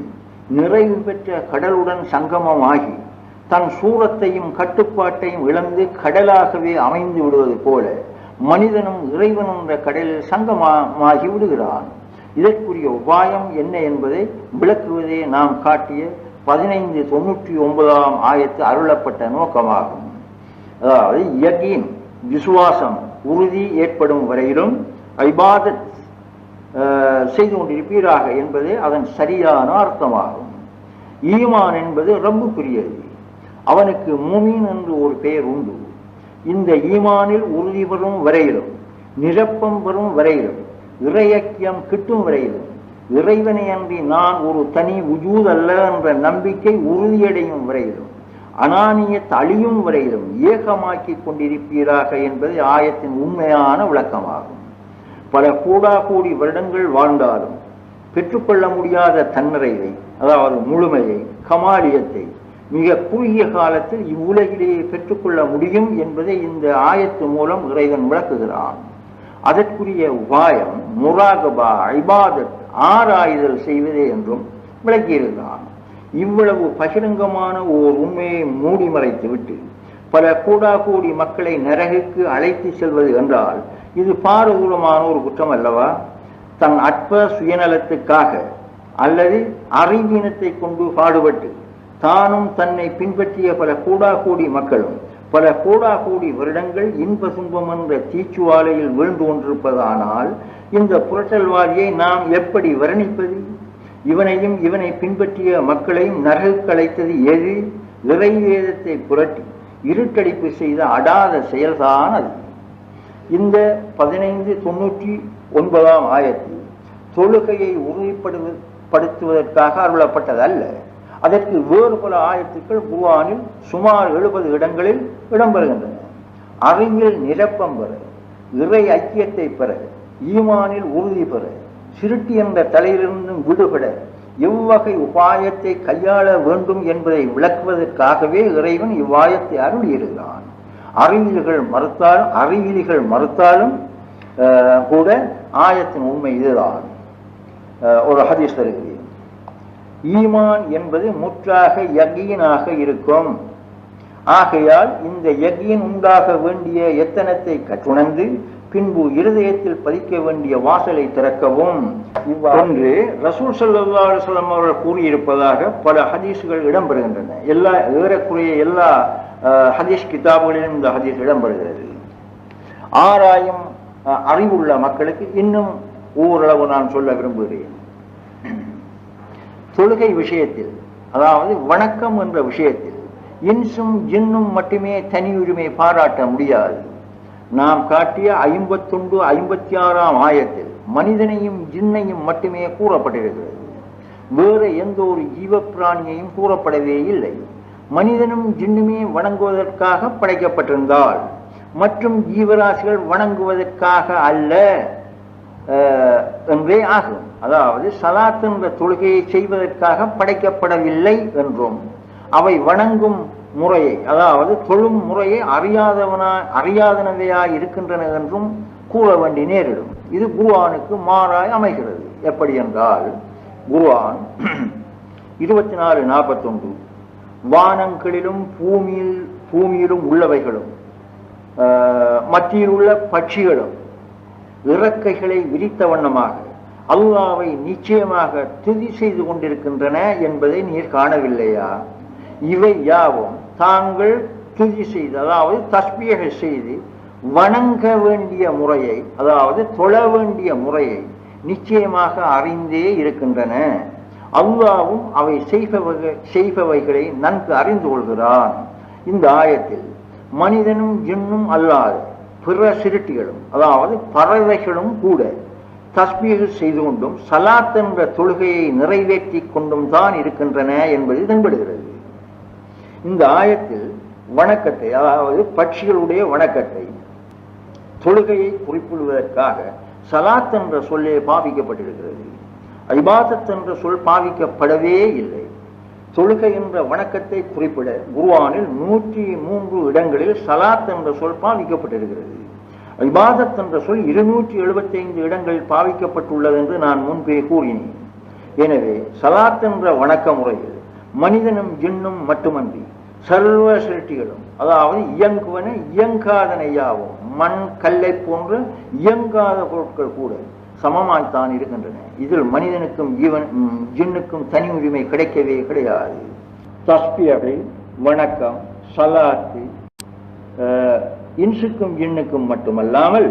நிறைவு பெற்ற கடலுடன் சங்கமமாகி தன் சூரத்தையும் கட்டுப்பாட்டையும் இழந்து கடலாகவே அமைந்து விடுவது போல மனிதனும் இறைவன் என்ற கடலில் சங்கமாகி விடுகிறான். இதற்குரிய உபாயம் என்ன என்பதை விளக்குவதே நாம் காட்டிய 1599 ஆயத்து அருளப்பட்ட நோக்கமாகும். அதாவது யகீன், விசுவாசம், உறுதி ஏற்படும் வரையிலும் இபாதத் செய்து கொண்டிருப்பீராக என்பதே அதன் சரியான அர்த்தமாகும். ஈமான் என்பது ரப்புக்குரியது. அவனுக்கு மூமீன் என்று ஒரு பெயர் உண்டு. இந்த ஈமானில் உறுதி பெறும் வரையிலும், நிரப்பம் பெறும் வரையிலும், இறையக்கியம் கிட்டும் வரையிலும், இறைவனை அன்றி நான் ஒரு தனி உஜூத் அல்ல என்ற நம்பிக்கை உறுதியடையும் வரையிலும், அனானியத் அழியும் வரையிலும் ஏகமாக்கி கொண்டிருப்பீராக என்பது ஆயத்தின் உண்மையான விளக்கமாகும். பல கோடி வருடங்கள் வாழ்ந்தாலும் பெற்றுக்கொள்ள முடியாத தன்னிறைவை, அதாவது முழுமையை, கமாலியத்தை மிக குறுகிய காலத்தில் இவ்வுலகிலேயே பெற்றுக்கொள்ள முடியும் என்பதை இந்த ஆயத்து மூலம் இறைவன் விளக்குகிறான். அதற்குரிய உபாயம் முராகபா, இபாதத், ஆராய்தல் செய்வதே என்றும் விளக்கியிருக்கிறான். இவ்வளவு பகிரங்கமான ஓர் உண்மையை மூடி மறைத்துவிட்டு பல கோடி மக்களை நரகுக்கு அழைத்து செல்வது என்றால் இது பாரதூரமான ஒரு குற்றம் அல்லவா? தன் அற்ப சுயநலத்துக்காக அல்லது அறிவீனத்தை கொண்டு பாடுபட்டு தானும் தன்னை பின்பற்றிய பல கோடி மக்களும் பல கோடி வருடங்கள் இன்ப துன்பம் என்ற தீச்சுவாலையில் வீழ்ந்து கொண்டிருப்பதானால் இந்த புரட்டல்வாதியை நாம் எப்படி வர்ணிப்பது? இவனையும் இவனை பின்பற்றிய மக்களையும் நரகுக்கு அழைத்தது எது? இறைவேதத்தை புரட்டி இருட்டடிப்பு செய்த அடாத செயல்தான் அது. இந்த 1599 ஆயத்தில் தொழுகையை உறுதிப்படுத்துவதற்காக அருளப்பட்டதல்ல. அதற்கு வேறு பல ஆயத்துக்கள் குர்ஆனில் சுமார் 70 இடங்களில் இடம்பெறுகின்றன. அறிவில் நிரப்பம் பெற, இறை ஐக்கியத்தை பெற, ஈமானில் உறுதி பெற, சிருட்டி என்ற தலையிலிருந்தும் விடுபட எவ்வகை உபாயத்தை கையாள வேண்டும் என்பதை விளக்குவதற்காகவே இறைவன் இவ்வாயத்தை அருளியிருக்கிறான். அறிவிலிகள் மறுத்தாலும் கூட ஆயத்தின் உண்மை இதுதான். ஒரு ஹதீஸ் தருகிறேன். ஈமான் என்பது முற்றாக யகீனாக இருக்கும். ஆகையால் இந்த யகீன் உண்டாக வேண்டிய எத்தனத்தை கற்றுணர்ந்து பின்பு இருதயத்தில் பதிக்க வேண்டிய வாசலை திறக்கவும் என்று ரசூல் ஸல்லல்லாஹு அலைஹி வஸல்லம் அவர்கள் கூறியிருப்பதாக பல ஹதீஸ்கள் இடம்பெறுகின்றன. ஏறக்குறைய எல்லா ஹதீஸ் கிதாபுகளிலும் இந்த ஹதீஸ் இடம்பெறுகிறது. ஆராயும் அறிவுள்ள மக்களுக்கு இன்னும் ஓரளவு நான் சொல்ல விரும்புகிறேன். தொழுகை விஷயத்தில், அதாவது வணக்கம் என்ற விஷயத்தில் இன்சும் ஜின்னும் மட்டுமே தனி உரிமை பாராட்ட முடியாது. நாம் காட்டிய 51, 56 ஆயத்தில் மனிதனையும் ஜின்னையும் மட்டுமே கூறப்பட்டிருக்கிறது. வேறு எந்த ஒரு ஜீவ பிராணியையும் கூறப்படவே இல்லை. மனிதனும் ஜின்னுமே வணங்குவதற்காக படைக்கப்பட்டிருந்தால் மற்றும் ஜீவராசிகள் வணங்குவதற்காக அல்ல என்றே ஆகும். அதாவது சலாத் என்ற தொழுகையை செய்வதற்காக படைக்கப்படவில்லை என்றும் அவை வணங்கும் முறையை, அதாவது தொழும் முறையை அறியாதனவையாய் இருக்கின்றன என்றும் கூற வேண்டி நேரிடும். இது குர்ஆனுக்கு மாறாய் அமைகிறது. எப்படி என்றால் குர்ஆன் 24:41 வானங்களிலும் பூமியிலும் உள்ளவைகளும் மத்தியில் உள்ள பட்சிகளும் இறக்கைகளை விரித்த வண்ணமாக அல்லாஹ்வை நிச்சயமாக துதி செய்து கொண்டிருக்கின்றன என்பதை நீர் காணவில்லையா? இவை யாவும் தாங்கள் துதி செய்து, அதாவது தஸ்பீஹ் செய்து வணங்க வேண்டிய முறையை, அதாவது தொழ வேண்டிய முறையை நிச்சயமாக அறிந்தே இருக்கின்றன. அல்லாவும் அவை செய்பவைகளை நன்கு அறிந்து கொள்கிறான். இந்த ஆயத்தில் மனிதனும் ஜின்னும் அல்லாத பிற சிருட்டிகளும், அதாவது பறவைகளும் கூட தஸ்பீஹ் செய்து கொண்டும் சலாத் என்ற தொழுகையை நிறைவேற்றி கொண்டும் தான் இருக்கின்றன என்பது தென்படுகிறது. இந்த ஆயத்தில் வணக்கத்தை, அதாவது பட்சிகளுடைய வணக்கத்தை, தொழுகையை குறிப்பிடுவதற்காக சலாத் என்ற சொல்லே பாவிக்கப்பட்டிருக்கிறது. இபாதத் என்ற சொல் பாவிக்கப்படவே இல்லை. தொழுகை என்ற வணக்கத்தை குறிப்பிட குர்ஆனில் 103 இடங்களில் சலாத் என்ற சொல் பாவிக்கப்பட்டிருக்கிறது. இபாதத் என்ற சொல் 275 இடங்களில் பாவிக்கப்பட்டுள்ளது என்று நான் முன்பே கூறினேன். எனவே சலாத் என்ற வணக்க முறையில் மனிதனும் ஜின்னும் மட்டுமன்றி சர்வ சிருஷ்டிகளும், அதாவது இயங்குவன இயங்காதனையாவும் மண் கல்லை போன்ற இயங்காத பொருட்கள் கூட சமமாய்த்தான் இருக்கின்றன. இதில் மனிதனுக்கும் ஜின்னுக்கும் தனி உரிமை கிடைக்கவே கிடையாது. தஸ்பீஹை, வணக்கம், சலாத்து இன்சுக்கும் ஜின்னுக்கும் மட்டுமல்லாமல்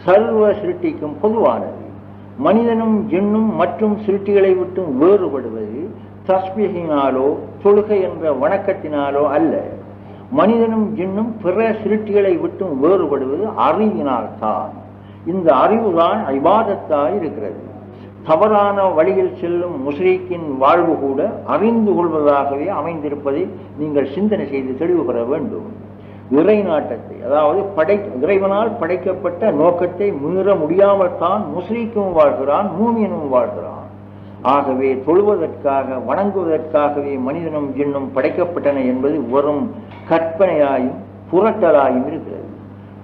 சர்வ சிருஷ்டிக்கும் பொதுவானது. மனிதனும் ஜின்னும் மற்றும் சிருஷ்டிகளை விட்டு வேறுபடுவது தஸ்பீஹினாலோ தொழுகை என்ற வணக்கத்தினாலோ அல்ல. மனிதனும் ஜின்னும் பிற சிருஷ்டிகளை விட்டு வேறுபடுவது அறிவினால் தான். இந்த அறிவுதான் இபாதத்தாய் இருக்கிறது. தவறான வழியில் செல்லும் முஸ்ரீக்கின் வாழ்வு கூட அறிந்து கொள்வதாகவே அமைந்திருப்பதை நீங்கள் சிந்தனை செய்து தெளிவு பெற வேண்டும். இறை நாட்டத்தை, அதாவது இறைவனால் படைக்கப்பட்ட நோக்கத்தை மீற முடியாமல் தான் முஸ்ரீக்கும் வாழ்கிறான், மூமியனும் வாழ்கிறான். ஆகவே தொழுவதற்காக, வணங்குவதற்காகவே மனிதனும் ஜின்னும் படைக்கப்பட்டன என்பது வெறும் கற்பனையாயும் புரட்டலாயும் இருக்கிறது.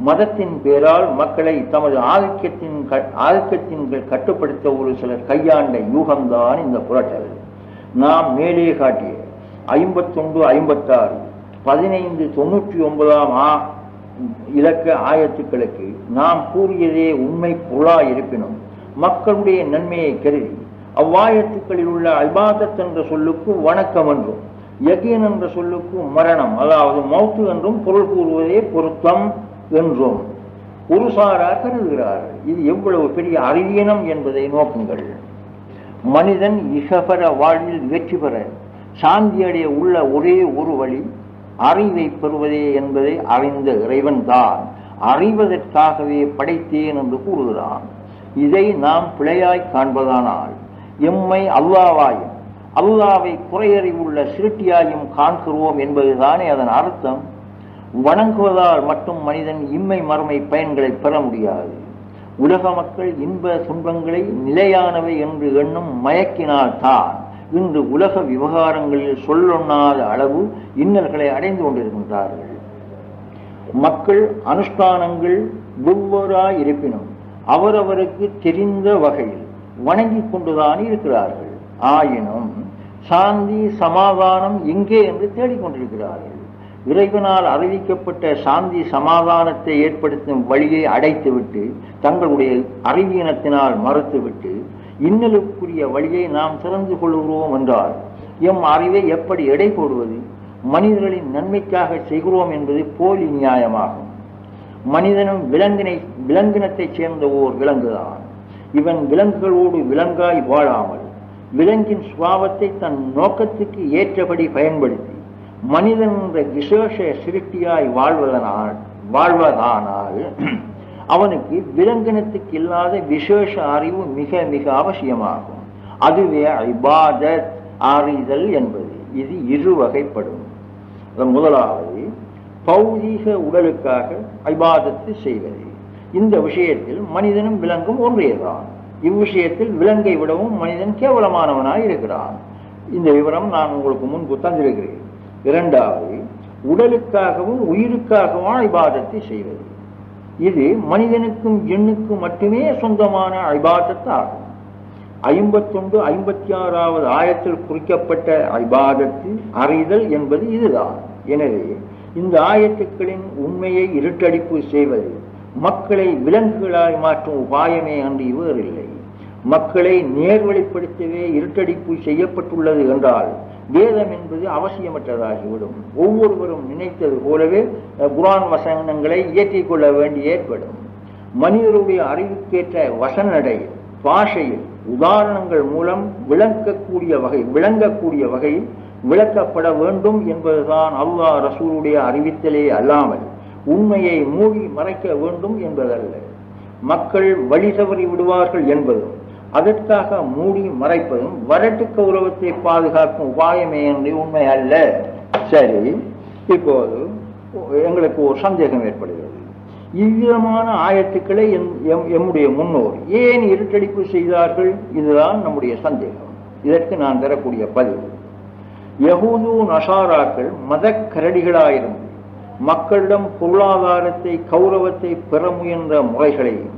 மதத்தின் பேரால் மக்களை தமது ஆதிக்கத்தின் கட்டுப்படுத்த ஒரு சிலர் கையாண்ட யூகம்தான் இந்த புரட்டல். நாம் மேலே காட்டிய 51, 56, 15, 99 இலக்க ஆயத்துக்களுக்கு நாம் கூறியதே உண்மை பொருளாய் இருப்பினும் மக்களுடைய நன்மையை கருதி அவ்வாயத்துக்களில் உள்ள இபாதத் என்ற சொல்லுக்கு வணக்கம் என்றும், யகீன் என்ற சொல்லுக்கு மரணம், அதாவது மௌத்து என்றும் பொருள் கூறுவதே பொருத்தம் என்றும் ஒரு சாரார் கருதுகிறார்கள். இது எவ்வளவு பெரிய அறிவீனம் என்பதை நோக்குங்கள். மனிதன் இகபர வாழ்வில் வெற்றி பெற சாந்தியடைய உள்ள ஒரே ஒரு வழி அறிவை பெறுவதே என்பதை அறிந்த இறைவன் தான் அறிவதற்காகவே படைத்தேன் என்று கூறுகிறான். இதை நாம் பிழையாய் காண்பதானால் எம்மை அல்லாவாயும் அல்லாவை குறையறிவுள்ள சிருட்டியாயும் காண்கிறோம் என்பதுதானே அதன் அர்த்தம். வணங்குவதால் மட்டும் மனிதன் இம்மை மறுமை பயன்களை பெற முடியாது. உலக மக்கள் இன்ப துன்பங்களை நிலையானவை என்று எண்ணும் மயக்கினால் தான் இன்று உலக விவகாரங்களில் சொல்லொண்ணாத அளவு இன்னல்களை அடைந்து கொண்டிருக்கின்றார்கள். மக்கள் அனுஷ்டானங்கள் ஒவ்வொருவராய் இருப்பினும் அவரவருக்கு தெரிந்த வகையில் வணங்கி கொண்டுதான் இருக்கிறார்கள். ஆயினும் சாந்தி சமாதானம் எங்கே என்று தேடிக்கொண்டிருக்கிறார்கள். இறைவனால் அறிவிக்கப்பட்ட சாந்தி சமாதானத்தை ஏற்படுத்தும் வழியை அடைத்துவிட்டு தங்களுடைய அறிவீனத்தினால் மறுத்துவிட்டு இன்னலுக்குரிய வழியை நாம் திறந்து கொள்கிறோம் என்றால் எம் அறிவை எப்படி எடை போடுவது? மனிதர்களின் நன்மைக்காக செய்கிறோம் என்பது போலி நியாயமாகும். மனிதனும் விலங்கினத்தைச் சேர்ந்த ஓர் விலங்குதான். இவன் விலங்குகளோடு விலங்காய் வாழாமல் விலங்கின் சுபாவத்தை தன் நோக்கத்துக்கு ஏற்றபடி பயன்படுத்தி மனிதன் என்ற விசேஷ சிருஷ்டியாய் வாழ்வதானால் அவனுக்கு விலங்கினத்துக்கு இல்லாத விசேஷ அறிவு மிக மிக அவசியமாகும். அதுவே இபாதத் அறிதல் என்பது. இது இரு வகைப்படும். முதலாவது பௌதீக உடலுக்காக இபாதத்து செய்வது. இந்த விஷயத்தில் மனிதனும் விலங்கும் ஒன்றேதான். இவ்விஷயத்தில் விலங்கை விடவும் மனிதன் கேவலமானவனாய் இருக்கிறான். இந்த விவரம் நான் உங்களுக்கு முன்பு தந்திருக்கிறேன். இரண்டாவது, உடலுக்காகவும் உயிருக்காகவும் இபாதத்தை செய்வது. இது மனிதனுக்கும் ஜின்னுக்கும் மட்டுமே சொந்தமான இபாதத் ஆகும். 51, 56 ஆயத்தில் குறிக்கப்பட்ட இபாதத்து அறிதல் என்பது இதுதான். எனவே இந்த ஆயத்துக்களின் உண்மையை இருட்டடிப்பு செய்வது மக்களை விலங்குகளாய் மாற்றும் உபாயமே அன்றி வேறில்லை. மக்களை நேர்வழிப்படுத்தவே இருட்டடிப்பு செய்யப்பட்டுள்ளது என்றால் வேதம் என்பது அவசியமற்றதாகிவிடும். ஒவ்வொருவரும் நினைத்தது போலவே குர்ஆன் வசனங்களை இயற்றிக் கொள்ள வேண்டி ஏற்படும். மனிதருடைய அறிவுக்கேற்ற வசனடை பாஷையில் உதாரணங்கள் மூலம் விளங்கக்கூடிய வகையில் விளக்கப்பட வேண்டும் என்பதுதான் அல்லாஹ் ரசூலுடைய அறிவித்தலே அல்லாமல் உண்மையை மூடி மறைக்க வேண்டும் என்பதல்ல. மக்கள் வழி தவறி விடுவார்கள் என்பதும் அதற்காக மூடி மறைப்பதும் வரட்டு கௌரவத்தை பாதுகாக்கும் உபாயமே என்று உண்மை அல்ல. சரி, இப்போது எங்களுக்கு ஒரு சந்தேகம் ஏற்படுகிறது. இவ்விதமான ஆயத்துக்களை எம்முடைய முன்னோர் ஏன் இருட்டடிப்பு செய்தார்கள்? இதுதான் நம்முடைய சந்தேகம். இதற்கு நான் தரக்கூடிய பதில், யஹூது நசாராக்கள் மத கரடிகளாயிருந்து மக்களிடம் பொருளாதாரத்தை கௌரவத்தை பெற முயன்ற முறைகளையும்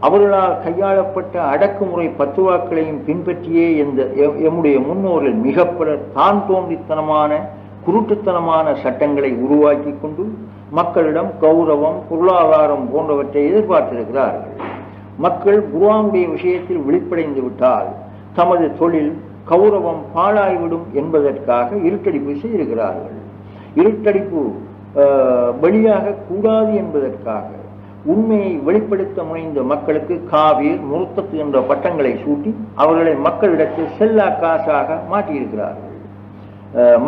அவர்களால் கையாளப்பட்ட அடக்குமுறை பத்துவாக்களையும் பின்பற்றியே எம்முடைய முன்னோரில் மிக பல தான் தோன்றித்தனமான குருட்டுத்தனமான சட்டங்களை உருவாக்கி கொண்டு மக்களிடம் கௌரவம் பொருளாதாரம் போன்றவற்றை எதிர்பார்த்திருக்கிறார்கள். மக்கள் குர்ஆனுடைய விஷயத்தில் விழிப்படைந்து விட்டால் தமது தொழில் கௌரவம் பாழாய்விடும் என்பதற்காக இருட்டடிப்பு செய்திருக்கிறார்கள். இருட்டடிப்பு வெளியாக கூடாது என்பதற்காக உண்மையை வெளிப்படுத்த முனைந்த மக்களுக்கு காபீர் முர்த்தத் என்ற பட்டங்களை சூட்டி அவர்களை மக்களிடத்தில் செல்லா காசாக மாற்றியிருக்கிறார்கள்.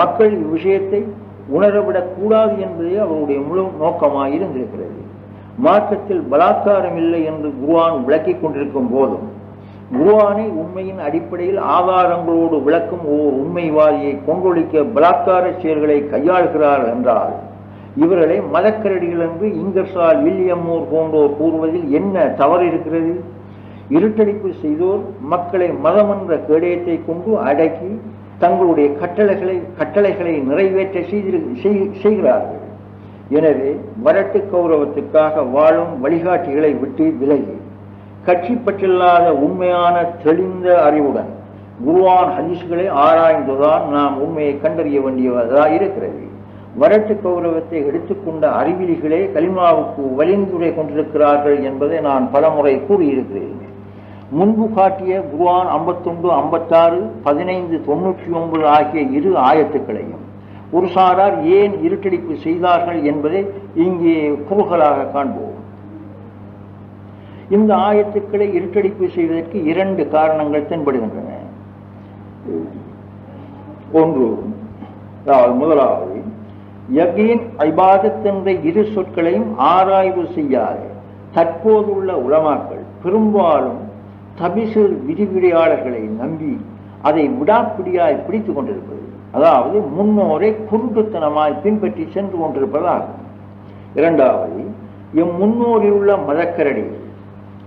மக்கள் இவ்விஷயத்தை உணரவிடக் கூடாது என்பதே அவருடைய முழு நோக்கமாக இருந்திருக்கிறது. மார்க்கத்தில் பலாத்காரம் இல்லை என்று குர்ஆன் விளக்கிக் கொண்டிருக்கும் போதும் குர்ஆனை உண்மையின் அடிப்படையில் ஆதாரங்களோடு விளக்கும் ஓர் உண்மைவாதியை கொன்றொழிக்க பலாத்கார செயல்களை கையாளுகிறார் என்றால் இவர்களை மதக்கரடிகள் என்று இங்கர்சால் வில்லியம் மூர் போன்றோர் கூறுவதில் என்ன தவறு இருக்கிறது? இருட்டடிப்பு செய்தோர் மக்களை மதமென்ற கேடயத்தை கொண்டு அடக்கி தங்களுடைய கட்டளைகளை நிறைவேற்ற செய்கிறார்கள். எனவே வரட்டு கௌரவத்துக்காக வாழும் வழிகாட்டிகளை விட்டு விலகி கட்சி பற்றில்லாத உண்மையான தெளிந்த அறிவுடன் குர்ஆன் ஹதீஸ்களை ஆராய்ந்துதான் நாம் உண்மையை கண்டறிய வேண்டியதாக இருக்கிறது. வரட்டு கௌரவத்தை எடுத்துக்கொண்ட அறிவிலிகளே கலிமாவுக்கு வலிந்துரை கொண்டிருக்கிறார்கள் என்பதை நான் பலமுறை கூறியிருக்கிறேன். முன்பு காட்டிய குர்ஆன் 51, 56, 15, 99 ஆகிய இரு ஆயத்துக்களையும் ஒரு சாரார் ஏன் இருட்டடிப்பு செய்தார்கள் என்பதை இங்கே குறுகலாக காண்போம். இந்த ஆயத்துக்களை இருட்டடிப்பு செய்வதற்கு இரண்டு காரணங்கள் தென்படுகின்றன. ஒன்று, முதலாவது, யகீன் இபாதத் என்ற இரு சொற்களையும் ஆராய்வு செய்யாத தற்போதுள்ள உலமாக்கள் பெரும்பாலும் தபிசுர் விதிவிடையாளர்களை நம்பி அதை விடாப்பிடியாய் பிடித்துக் கொண்டிருப்பது, அதாவது முன்னோரை குருட்டுத்தனமாய் பின்பற்றி சென்று கொண்டிருப்பதாகும். இரண்டாவது, எம் முன்னோரில் உள்ள மதக்கரடிகள்,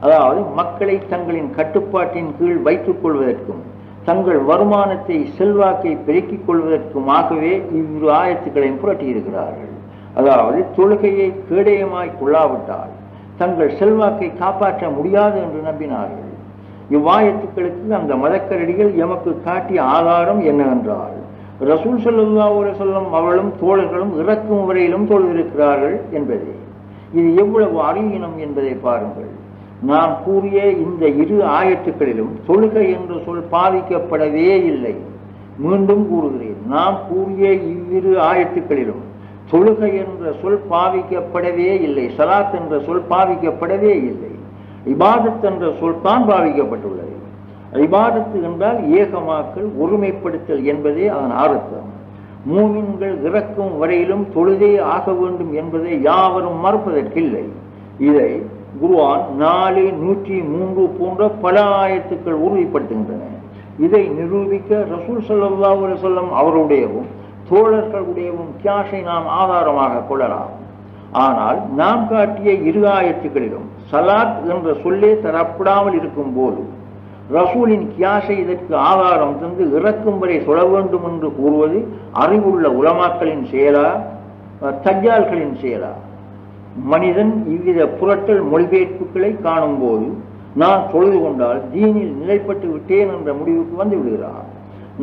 அதாவது மக்களை தங்களின் கட்டுப்பாட்டின் கீழ் வைத்துக் கொள்வதற்கும் தங்கள் வருமானத்தை செல்வாக்கை பெருக்கிக் கொள்வதற்குமாகவே இவ்விரு ஆயத்துக்களையும் புரட்டியிருக்கிறார்கள். அதாவது தொழுகையை கேடயமாய் கொள்ளாவிட்டால் தங்கள் செல்வாக்கை காப்பாற்ற முடியாது என்று நம்பினார்கள். இவ்வாயத்துக்களுக்கு அந்த மதக்கரடிகள் எமக்கு காட்டிய ஆதாரம் என்னவென்றால், ரசூல் ஸல்லல்லாஹு அலைஹி வஸல்லம் அவர்களும் தோழர்களும் இறக்கும் வரையிலும் தொழுதிருக்கிறார்கள் என்பதே. இது எவ்வளவு அறிவீனம் என்பதை பாருங்கள். நாம் கூறிய இந்த இரு ஆயத்துக்களிலும் தொழுகை என்ற சொல் பாதிக்கப்படவே இல்லை. மீண்டும் கூறுகிறேன், நாம் கூறிய இவ்விரு ஆயத்துக்களிலும் தொழுகை என்ற சொல் பாவிக்கப்படவே இல்லை. சலாத் என்ற சொல் பாவிக்கப்படவே இல்லை. இபாதத் என்ற சொல் தான் பாவிக்கப்பட்டுள்ளது. இபாதத்து என்றால் ஏகமாக்கல், ஒருமைப்படுத்தல் என்பதே அதன் அர்த்தம். மூமின்கள் இறக்கும் வரையிலும் தொழுதே ஆக வேண்டும் என்பதை யாவரும் மறுப்பதற்கில்லை. இதை குர்ஆன் 4, 103 போன்ற பல ஆயத்துக்கள் உறுதிப்படுத்துகின்றன. இதை நிரூபிக்க ரசூல் ஸல்லல்லாஹு அலைஹி வஸல்லம் அவருடையவும் தோழர்களுடையவும் கியாஸை நாம் ஆதாரமாக கொள்ளலாம். ஆனால் நாம் காட்டிய இரு ஆயத்துக்களிலும் சலாத் என்ற சொல்லே தரப்படாமல் இருக்கும் போது ரசூலின் கியாஸை இதற்கு ஆதாரம் தந்து இறக்கும் வரை சொல்ல வேண்டும் என்று கூறுவது அறிவுள்ள உலமாக்களின் செயலா, தஜ்ஜால்களின் செயலா? மனிதன் இவ்வித புரட்டல் மொழிபெயர்ப்புகளை காணும் போது நான் தொழுது கொண்டால் தீனில் நிலைப்பட்டு விட்டேன் என்ற முடிவுக்கு வந்து விடுகிறான்.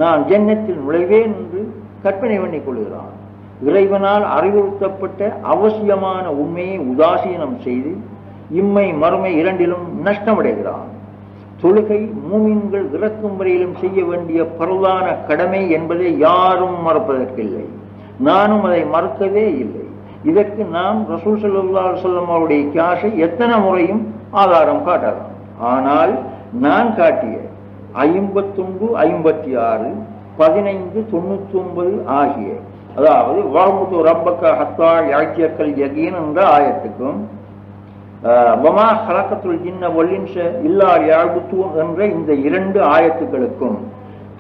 நான் ஜன்னத்தில் நுழைவேன் என்று கற்பனை பண்ணிக் கொள்கிறான். இறைவனால் அறிவுறுத்தப்பட்ட அவசியமான உண்மையை உதாசீனம் செய்து இம்மை மறுமை இரண்டிலும் நஷ்டமடைகிறான். தொழுகை மூமின்கள் இறக்கும் வரையிலும் செய்ய வேண்டிய பரவான கடமை என்பதை யாரும் மறுப்பதற்கில்லை. நானும் அதை மறுக்கவே இல்லை. இதற்கு நாம் ரசூல் ஸல்லல்லாஹு அலைஹி வஸல்லம் அவருடைய கியாஸை எத்தனை முறையும் ஆதாரம் காட்டலாம். ஆனால் நான் காட்டிய 51, 56, 15, 99 ஆகிய, அதாவது வஅபுது ரப்பக ஹத்தா யஅத்தியக்கல் யகீன் என்ற ஆயத்துக்கும் வமா ஹலகத்துல் ஜின்ன வல் இன்ஸ இல்லா லியஅபுதூன் என்ற இந்த 2 ஆயத்துக்களுக்கும்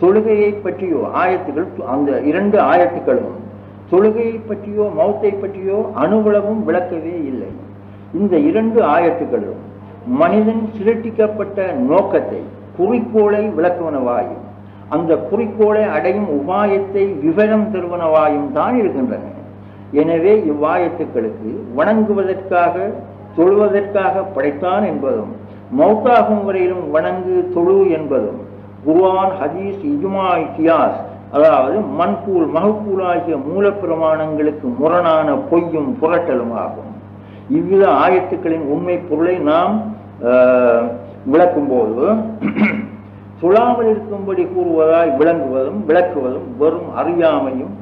தொழுகையை பற்றியோ ஆயத்துக்கள், அந்த 2 ஆயத்துக்களும் தொழுகையை பற்றியோ மௌத்தை பற்றியோ அணுவளவும் விளக்கவே இல்லை. இந்த 2 ஆயத்துக்களும் மனிதன் சிருஷ்டிக்கப்பட்ட நோக்கத்தை, குறிக்கோளை விளக்குவனவாயும் அந்த குறிக்கோளை அடையும் உபாயத்தை விவரம் தருவனவாயும் தான் இருக்கின்றன. எனவே இவ்வாயத்துக்களுக்கு வணங்குவதற்காக தொழுவதற்காக படைத்தான் என்பதும் மௌத்தாகும் வரையிலும் வணங்கு தொழு என்பதும் குர்ஆன், ஹதீஸ், இஜ்மா, கியாஸ், அதாவது மன்கூல் மஹ்கூல் ஆகிய மூலப்பிரமாணங்களுக்கு முரணான பொய்யும் புரட்டலும் ஆகும். இவ்வித ஆயத்துக்களின் உண்மை பொருளை நாம் விளக்கும் போது தொழாமல் இருக்கும்படி கூறுவதாய் விளக்குவதும் வெறும் அறியாமையும்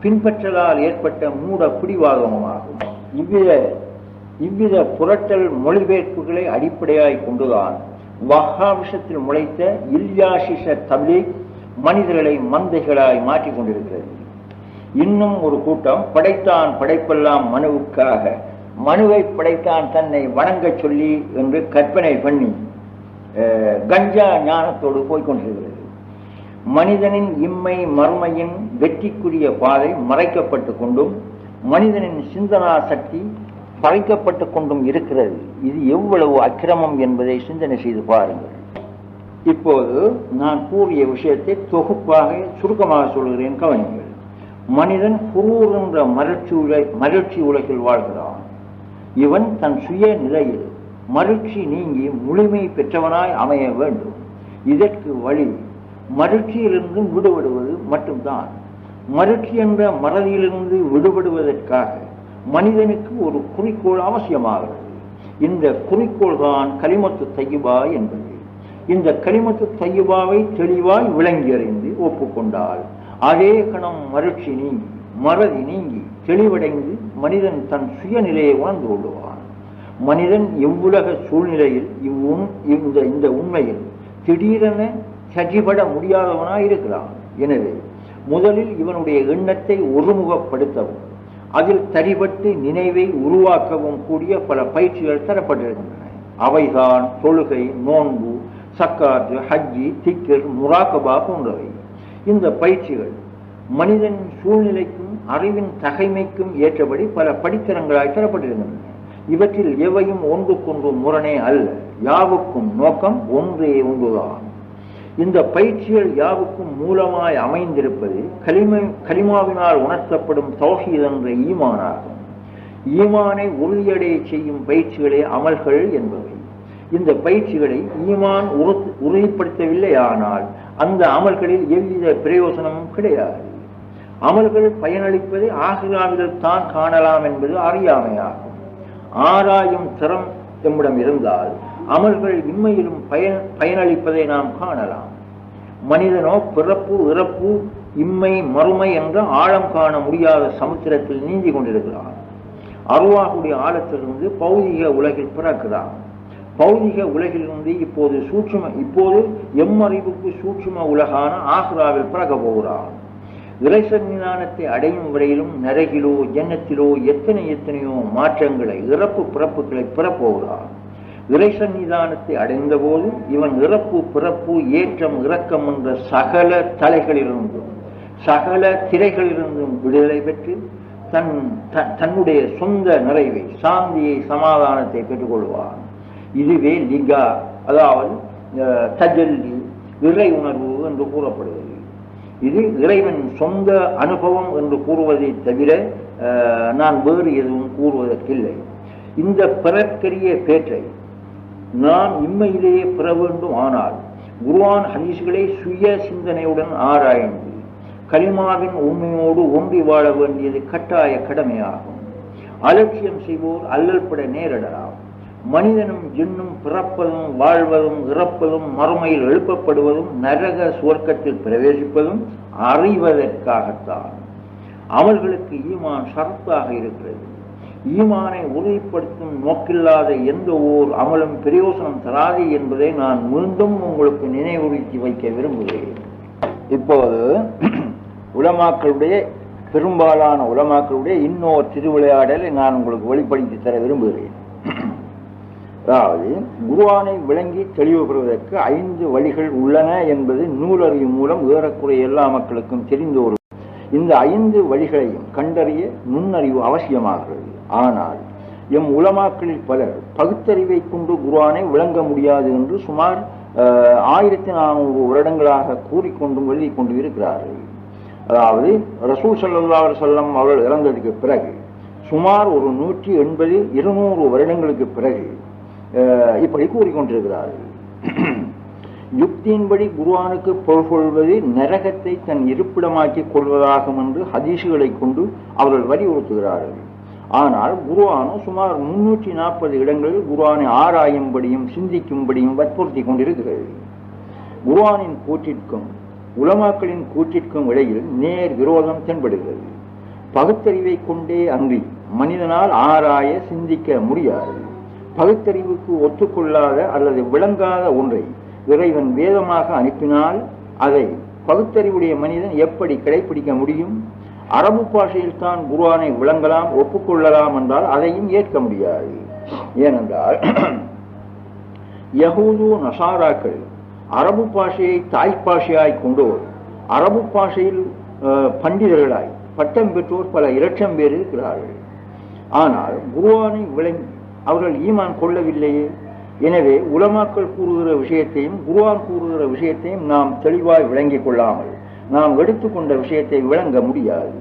பின்பற்றலால் ஏற்பட்ட மூட பிடிவாதமுமாகும். இவ்வித புரட்டல் மொழிபெயர்ப்புகளை அடிப்படையாய் கொண்டுதான் வஹாபிஷத்தில் முளைத்த இல்யாஷிஷ தப்லீக் மனிதர்களை மந்தைகளாய் மாற்றிக் கொண்டிருக்கிறது. இன்னும் ஒரு கூட்டம் படைத்தான் படைப்பெல்லாம் மனுவுக்காக, மனுவை படைத்தான் தன்னை வணங்க சொல்லி என்று கற்பனை பண்ணி கஞ்சா ஞானத்தோடு போய்கொண்டிருக்கிறது. மனிதனின் இம்மை மறுமையின் வெற்றிக்குரிய பாதை மறைக்கப்பட்டு கொண்டும் மனிதனின் சிந்தனா சக்தி பறிக்கப்பட்டு கொண்டும் இருக்கிறது. இது எவ்வளவு அக்கிரமம் என்பதை சிந்தனை செய்து பாருங்கள். இப்போது நான் கூறிய விஷயத்தை தொகுப்பாக சுருக்கமாக சொல்கிறேன், கவனிங்கள். மனிதன் புரூர் என்ற மகிழ்ச்சி உலகில் வாழ்கிறான். இவன் தன் சுய நிலையில் மகிழ்ச்சி நீங்கி முழுமை பெற்றவனாய் அமைய வேண்டும். இதற்கு வழி மகிழ்ச்சியிலிருந்து விடுபடுவது மட்டும்தான். மகிழ்ச்சி என்ற மறதியிலிருந்து விடுபடுவதற்காக மனிதனுக்கு ஒரு குறிக்கோள் அவசியமாகிறது. இந்த குறிக்கோள் தான் கலிமத்து தையிபா என்பது. இந்த கலிமத்து தையிபாவை தெளிவாய் விளங்கி அறிந்து ஒப்புக்கொண்டால் அதே கணம் மகிழ்ச்சி நீங்கி மறதி நீங்கி தெளிவடைந்து மனிதன் தன் சுயநிலையை உணர்ந்து கொள்ளுவான். மனிதன் இவ்வுலக சூழ்நிலையில் இந்த உண்மையில் திடீரென சஜிபட முடியாதவனாய் இருக்கிறான். எனவே முதலில் இவனுடைய எண்ணத்தை ஒருமுகப்படுத்தவும் அதில் தரிபட்டு நினைவை உருவாக்கவும் கூடிய பல பயிற்சிகள் தரப்பட்டிருக்கின்றன. அவைதான் தொழுகை, நோன்பு, சக்காத்து, ஹஜ்ஜி, திக்ர், முராகபா போன்றவை. இந்த பயிற்சிகள் மனிதன் சூழ்நிலைக்கும் அறிவின் தகைமைக்கும் ஏற்றபடி பல படித்தரங்களாய் தரப்பட்டிருக்கின்றன. இவற்றில் எவையும் ஒன்றுக்கொன்று முரணே அல்ல. யாவுக்கும் நோக்கம் ஒன்றே ஒன்றுதான். இந்த பயிற்சிகள் யாவுக்கும் மூலமாய் அமைந்திருப்பது கலிமாவினால் உணர்த்தப்படும் தௌஹீத் என்ற ஈமானாகும். ஈமானை உறுதியடைய செய்யும் பயிற்சிகளே அமல்கள் என்பவை. இந்த பயிற்சிகளை ஈமான் உறுதிப்படுத்தவில்லை, ஆனால் அந்த அமல்களில் எவ்வித பிரயோசனமும் கிடையாது. அமல்கள் பயனளிப்பதை ஆகிராவில் தான் காணலாம் என்பது அறியாமையாகும். ஆராயும் திறம் நம்மிடம் இருந்தால் அமல்கள் இம்மையிலும் பயனளிப்பதை நாம் காணலாம். மனிதனோ பிறப்பு, இறப்பு, இம்மை, மறுமை என்ற ஆழம் காண முடியாத சமுத்திரத்தில் நீந்தி கொண்டிருக்கிறான். அருவாகுடைய ஆழத்திலிருந்து பௌதிக உலகில் பிறக்கிறான். பௌதிக உலகிலிருந்து இப்போது எம்மறிவுக்கு சூட்சும உலகான ஆக்ராவில் பிறக்க போகிறான். இறைசன்னிதானத்தை அடையும் வரையிலும் நரகிலோ ஜன்னத்திலோ எத்தனையோ மாற்றங்களை, இறப்பு பிறப்புகளை பெறப்போகிறான். இறைசன்னிதானத்தை அடைந்த போது இவன் இறப்பு பிறப்பு ஏற்றம் இறக்கம் என்ற சகல தலைகளிலிருந்தும் சகல திரைகளிலிருந்தும் விடுதலை பெற்று தன்னுடைய சொந்த நிறைவை, சாந்தியை, சமாதானத்தை பெற்றுக்கொள்வான். இதுவே லிகா, அதாவது தஜல்லி, இறை உணர்வு என்று கூறப்படுகிறது. இது இறைவன் சொந்த அனுபவம் என்று கூறுவதை தவிர நான் வேறு எதுவும் கூறுவதற்கில்லை. இந்த பிறக்கரிய பேற்றை நாம் இம்மையிலேயே பெற வேண்டும். ஆனால் குர்ஆன் ஹதீஸ்களை சுய சிந்தனையுடன் ஆராய்ந்து கலிமாவின் உண்மையோடு ஒன்றி வாழ வேண்டியது கட்டாய கடமையாகும். அலட்சியம் செய்வோர் அல்லல்பட நேரிடலாம். மனிதனும் ஜின்னும் பிறப்பதும் வாழ்வதும் இறப்பதும் மறுமையில் எழுப்பப்படுவதும் நரக சுவர்க்கத்தில் பிரவேசிப்பதும் அறிவதற்காகத்தான். அமல்களுக்கு ஈமான் ஷரத்தாக இருக்கிறது. ஈமானை உறுதிப்படுத்தும் நோக்கில்லாத எந்த ஓர் அமலும் பிரயோசனம் தராது என்பதை நான் மீண்டும் உங்களுக்கு நினைவுறுத்தி வைக்க விரும்புகிறேன். இப்போது உலமாக்களுடைய பெரும்பாலான உலமாக்களுடைய இன்னொரு திருவிளையாடலை நான் உங்களுக்கு வெளிப்படுத்தி தர விரும்புகிறேன். அதாவது குர்ஆனை விளங்கி தெளிவு பெறுவதற்கு 5 வழிகள் உள்ளன என்பது நூலறிவு மூலம் ஏறக்குறைய எல்லா மக்களுக்கும் தெரிந்த ஒரு. இந்த 5 வழிகளையும் கண்டறிய நுண்ணறிவு அவசியமாகிறது. ஆனால் எம் உலமாக்களில் பலர் பகுத்தறிவை கொண்டு குர்ஆனை விளங்க முடியாது என்று சுமார் 1400 வருடங்களாக கூறிக்கொண்டும் எழுதி கொண்டு இருக்கிறார்கள். அதாவது ரசூல் ஸல்லல்லாஹு அலைஹி வஸல்லம் அவர்கள் இறந்ததுக்கு பிறகு சுமார் ஒரு 180-200 வருடங்களுக்கு பிறகு இப்படி கூறிக்கொண்டிருக்கிறார்கள். யுக்தியின்படி குர்ஆனுக்கு பொருள் கொள்வது நரகத்தை தன் இருப்பிடமாக்கிக் கொள்வதாகும் என்று ஹதீசுகளை கொண்டு அவர்கள் வலியுறுத்துகிறார்கள். ஆனால் குர்ஆனோ சுமார் 340 இடங்களில் குர்ஆனை ஆராயும்படியும் சிந்திக்கும்படியும் வற்புறுத்தி கொண்டிருக்கிறது. குர்ஆனின் கூற்றிற்கும் உலமாக்களின் கூற்றிற்கும் இடையில் நேர் விரோதம் தென்படுகிறது. பகுத்தறிவை கொண்டே அன்றி மனிதனால் ஆராய சிந்திக்க முடியாது. பகுத்தறிவுக்கு ஒத்துக்கொள்ளாத அல்லது விளங்காத ஒன்றை இறைவன் வேதமாக அனுப்பினால் அதை பகுத்தறிவுடைய மனிதன் எப்படி கடைபிடிக்க முடியும்? அரபு பாஷையில் தான் குர்ஆனை விளங்கலாம், ஒப்புக்கொள்ளலாம் என்றால் அதையும் ஏற்க முடியாது. ஏனென்றால் யஹூது நசாராக்கள் அரபு பாஷையை தாய்ப்பாஷையாய் கொண்டோர், அரபு பாஷையில் பண்டிதர்களாய் பட்டம் பெற்றோர் பல 1,00,000 பேர் இருக்கிறார்கள். ஆனால் குர்ஆனை விளங்கி அவர்கள் ஈமான் கொள்ளவில்லையே. எனவே உலமாக்கள் கூறுகிற விஷயத்தையும் குர்ஆன் கூறுகிற விஷயத்தையும் நாம் தெளிவாய் விளங்கிக் கொள்ளாமல் நாம் எடுத்துக்கொண்ட விஷயத்தை விளங்க முடியாது.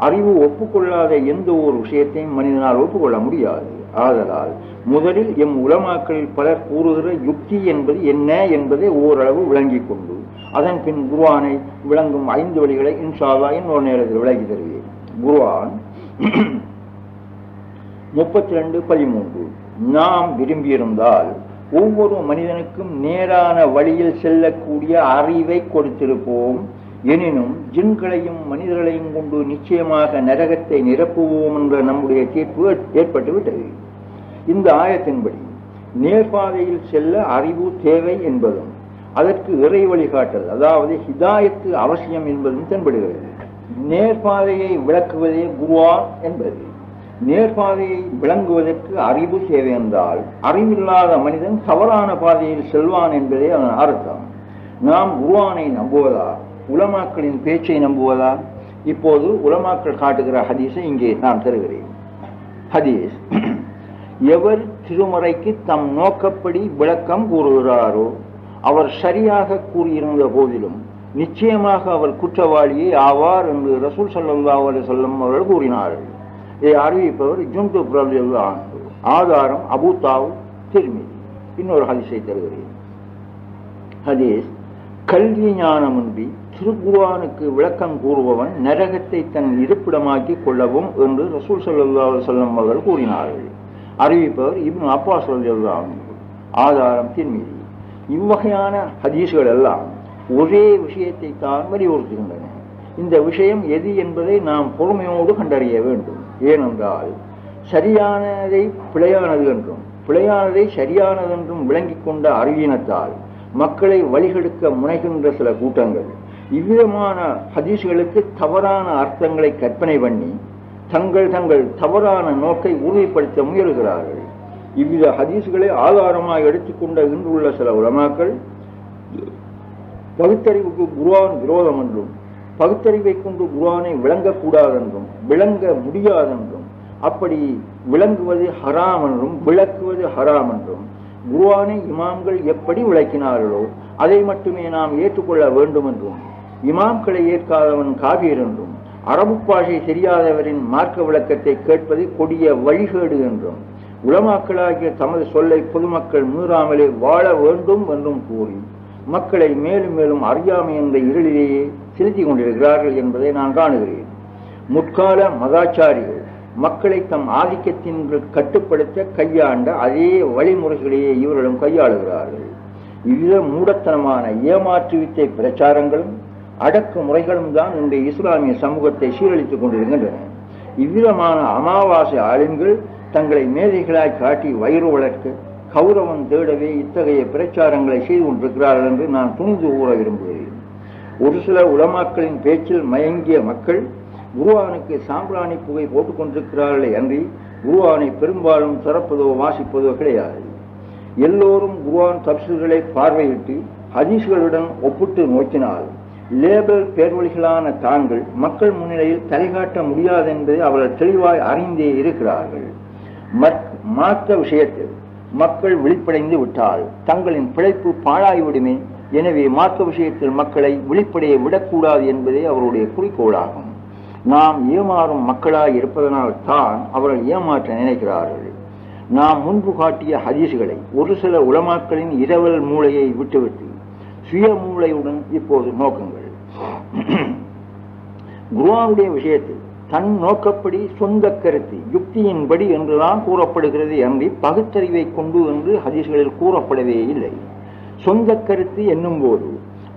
அறிவு ஒப்புக்கொள்ளாத எந்த ஒரு விஷயத்தையும் மனிதனால் ஒப்புக்கொள்ள முடியாது. ஆதலால் முதலில் எம் உலமாக்களில் பலர் கூறுகிற யுக்தி என்பது என்ன என்பதை ஓரளவு விளங்கிக் கொண்டு அதன் பின் குர்ஆனை விளங்கும் 5 வழிகளை இன்ஷா அல்லாஹ் இன்னொரு நேரத்தில் விளக்கி தருவேன். குர்ஆன் 32:13 நாம் விரும்பியிருந்தால் ஒவ்வொரு மனிதனுக்கும் நேரான வழியில் செல்லக்கூடிய அறிவை கொடுத்திருப்போம். எனினும் ஜின்களையும் மனிதர்களையும் கொண்டு நிச்சயமாக நரகத்தை நிரப்புவோம் என்ற நம்முடைய தீர்ப்பு ஏற்பட்டுவிட்டது. இந்த ஆயத்தின்படி நேர்பாதையில் செல்ல அறிவு தேவை என்பதும் அதற்கு இறை வழிகாட்டல் அதாவது ஹிதாயத்து அவசியம் என்பதும் தென்படுகிறது. நேர்பாதையை விளக்குவதே குர்ஆன் என்பது. நேர்பாதையை விளங்குவதற்கு அறிவு தேவை என்றால் அறிவில்லாத மனிதன் தவறான பாதையில் செல்வான் என்பதே அதன் அர்த்தம். நாம் குர்ஆனை நம்புவதா உலமாக்களின் பேச்சை நம்புவதா? இப்போது உலமாக்கள் காட்டுகிற ஹதீஸை இங்கே நான் தருகிறேன். ஹதீஸ்: எவர் திருமறைக்கு தம் நோக்கப்படி விளக்கம் கூறுகிறாரோ அவர் சரியாக கூறியிருந்த போதிலும் நிச்சயமாக அவர் குற்றவாளியே ஆவார் என்று ரசூல் ஸல்லல்லாஹு அலைஹி வஸல்லம் அவர்கள் கூறினார்கள். இதை அறிவிப்பவர் ஜுந்துப் ரலியல்லாஹு அன்ஹு. ஆதாரம் அபூ தாவூத், திர்மிதி. இன்னொரு ஹதீஸை தருகிறேன். ஹதீஸ்: கல்வி ஞானமின்றி திருக்குர்ஆனுக்கு விளக்கம் கூறுபவன் நரகத்தை தன் இருப்பிடமாக்கி கொள்ளவும் என்று ரசூல் ஸல்லல்லாஹு அலைஹி வஸல்லம் அவர்கள் கூறினார்கள். அறிவிப்பவர் இப்னு அப்பாஸ் ரலியல்லாஹு அன்ஹு. ஆதாரம் திர்மிதி. இவ்வகையான ஹதீஸ்கள் எல்லாம் ஒரே விஷயத்தை தான் வலியுறுத்துகின்றன. இந்த விஷயம் எது என்பதை நாம் பொறுமையோடு கண்டறிய வேண்டும். ஏனென்றால் சரியானதை பிழையானது என்றும் பிழையானதை சரியானது என்றும் விளங்கிக் கொண்ட அறிவினத்தால் மக்களை வழிகெடுக்க முனைகின்ற சில கூட்டங்கள் இவ்விதமான ஹதீஸ்களுக்கு தவறான அர்த்தங்களை கற்பனை பண்ணி தங்கள் தவறான நோக்கை உறுதிப்படுத்த முயல்கிறார்கள். இவ்வித ஹதீஸ்களை ஆதாரமாக எடுத்துக்கொண்ட இன்றுள்ள சில உலமாக்கள் பகுத்தறிவுக்கு குர்ஆன் விரோதம் என்றும் பகுத்தறிவை கொண்டு குர்ஆனை விளங்கக்கூடாதென்றும் விளங்க முடியாதென்றும் அப்படி விளங்குவது ஹராம் என்றும் விளக்குவது ஹராம் என்றும் குர்ஆனை இமாம்கள் எப்படி விளக்கினார்களோ அதை மட்டுமே நாம் ஏற்றுக்கொள்ள வேண்டும் என்றும் இமாம்களை ஏற்காதவன் காபீர் என்றும் அரபு பாஷை தெரியாதவரின் மார்க்க விளக்கத்தை கேட்பது கொடிய வழிகேடு என்றும் உலமாக்களாகிய தமது சொல்லை பொதுமக்கள் மீறாமலே வாழ வேண்டும் என்றும் கூறி மக்களை மேலும் மேலும் அறியாமை என்ற இருளிலேயே செலுத்திக் கொண்டிருக்கிறார்கள் என்பதை நான் காணுகிறேன். முற்கால மதாச்சாரிகள் மக்களை தம் ஆதிக்கத்தின் கட்டுப்படுத்த கையாண்ட அதே வழிமுறைகளையே இவர்களும் கையாளுகிறார்கள். இவ்வித மூடத்தனமான ஏமாற்று வித்தை பிரச்சாரங்களும் அடக்கு முறைகளும் தான் இன்றைய இஸ்லாமிய சமூகத்தை சீரழித்துக் கொண்டிருக்கின்றன. இவ்விதமான அமாவாசை ஆளுங்கள் தங்களை மேதைகளாய் காட்டி வயிறு வளர்க்க கௌரவம் தேடவே இத்தகைய பிரச்சாரங்களை செய்து கொண்டிருக்கிறார்கள் என்று நான் துணிந்து கூற விரும்புகிறேன். ஒரு சில உலமாக்களின் பேச்சில் மயங்கிய மக்கள் குர்ஆனுக்கு சாம்பிராணி புகை போட்டுக் கொண்டிருக்கிறார்களே அன்றி குர்ஆனை பெரும்பாலும் திறப்பதோ வாசிப்பதோ கிடையாது. எல்லோரும் குர்ஆன் தப்சீர்களை பார்வையிட்டு ஹதீஸ்களுடன் ஒப்பிட்டு நோக்கினால் லேபல் பேர்வழிகளான தாங்கள் மக்கள் முன்னிலையில் தலைகாட்ட முடியாது என்பதை அவர்கள் தெளிவாய் அறிந்தே இருக்கிறார்கள். மாற்ற விஷயத்தில் மக்கள் விழிப்படைந்து விட்டால் தங்களின் பிழைப்பு பாழாய்விடுமே. எனவே மாற்ற விஷயத்தில் மக்களை விழிப்படைய விடக்கூடாது என்பதே அவருடைய குறிக்கோளாகும். நாம் ஏமாறும் மக்களாய் இருப்பதனால் தான் அவர்கள் ஏமாற்ற நினைக்கிறார்கள். நாம் முன்பு காட்டிய ஹதீஸ்களை ஒரு சில உலமாக்களின் இரவல் மூளையை விட்டுவிட்டு சுய மூளையுடன் இப்போது நோக்குங்கள். குர்ஆனுடைய விஷயத்தில் தன் நோக்கப்படி சொந்த கருத்து யுக்தியின்படி என்றுதான் கூறப்படுகிறது அன்றி பகுத்தறிவை கொண்டு என்று ஹதீஸ்களில் கூறப்படவே இல்லை. சொந்த கருத்து என்னும் போது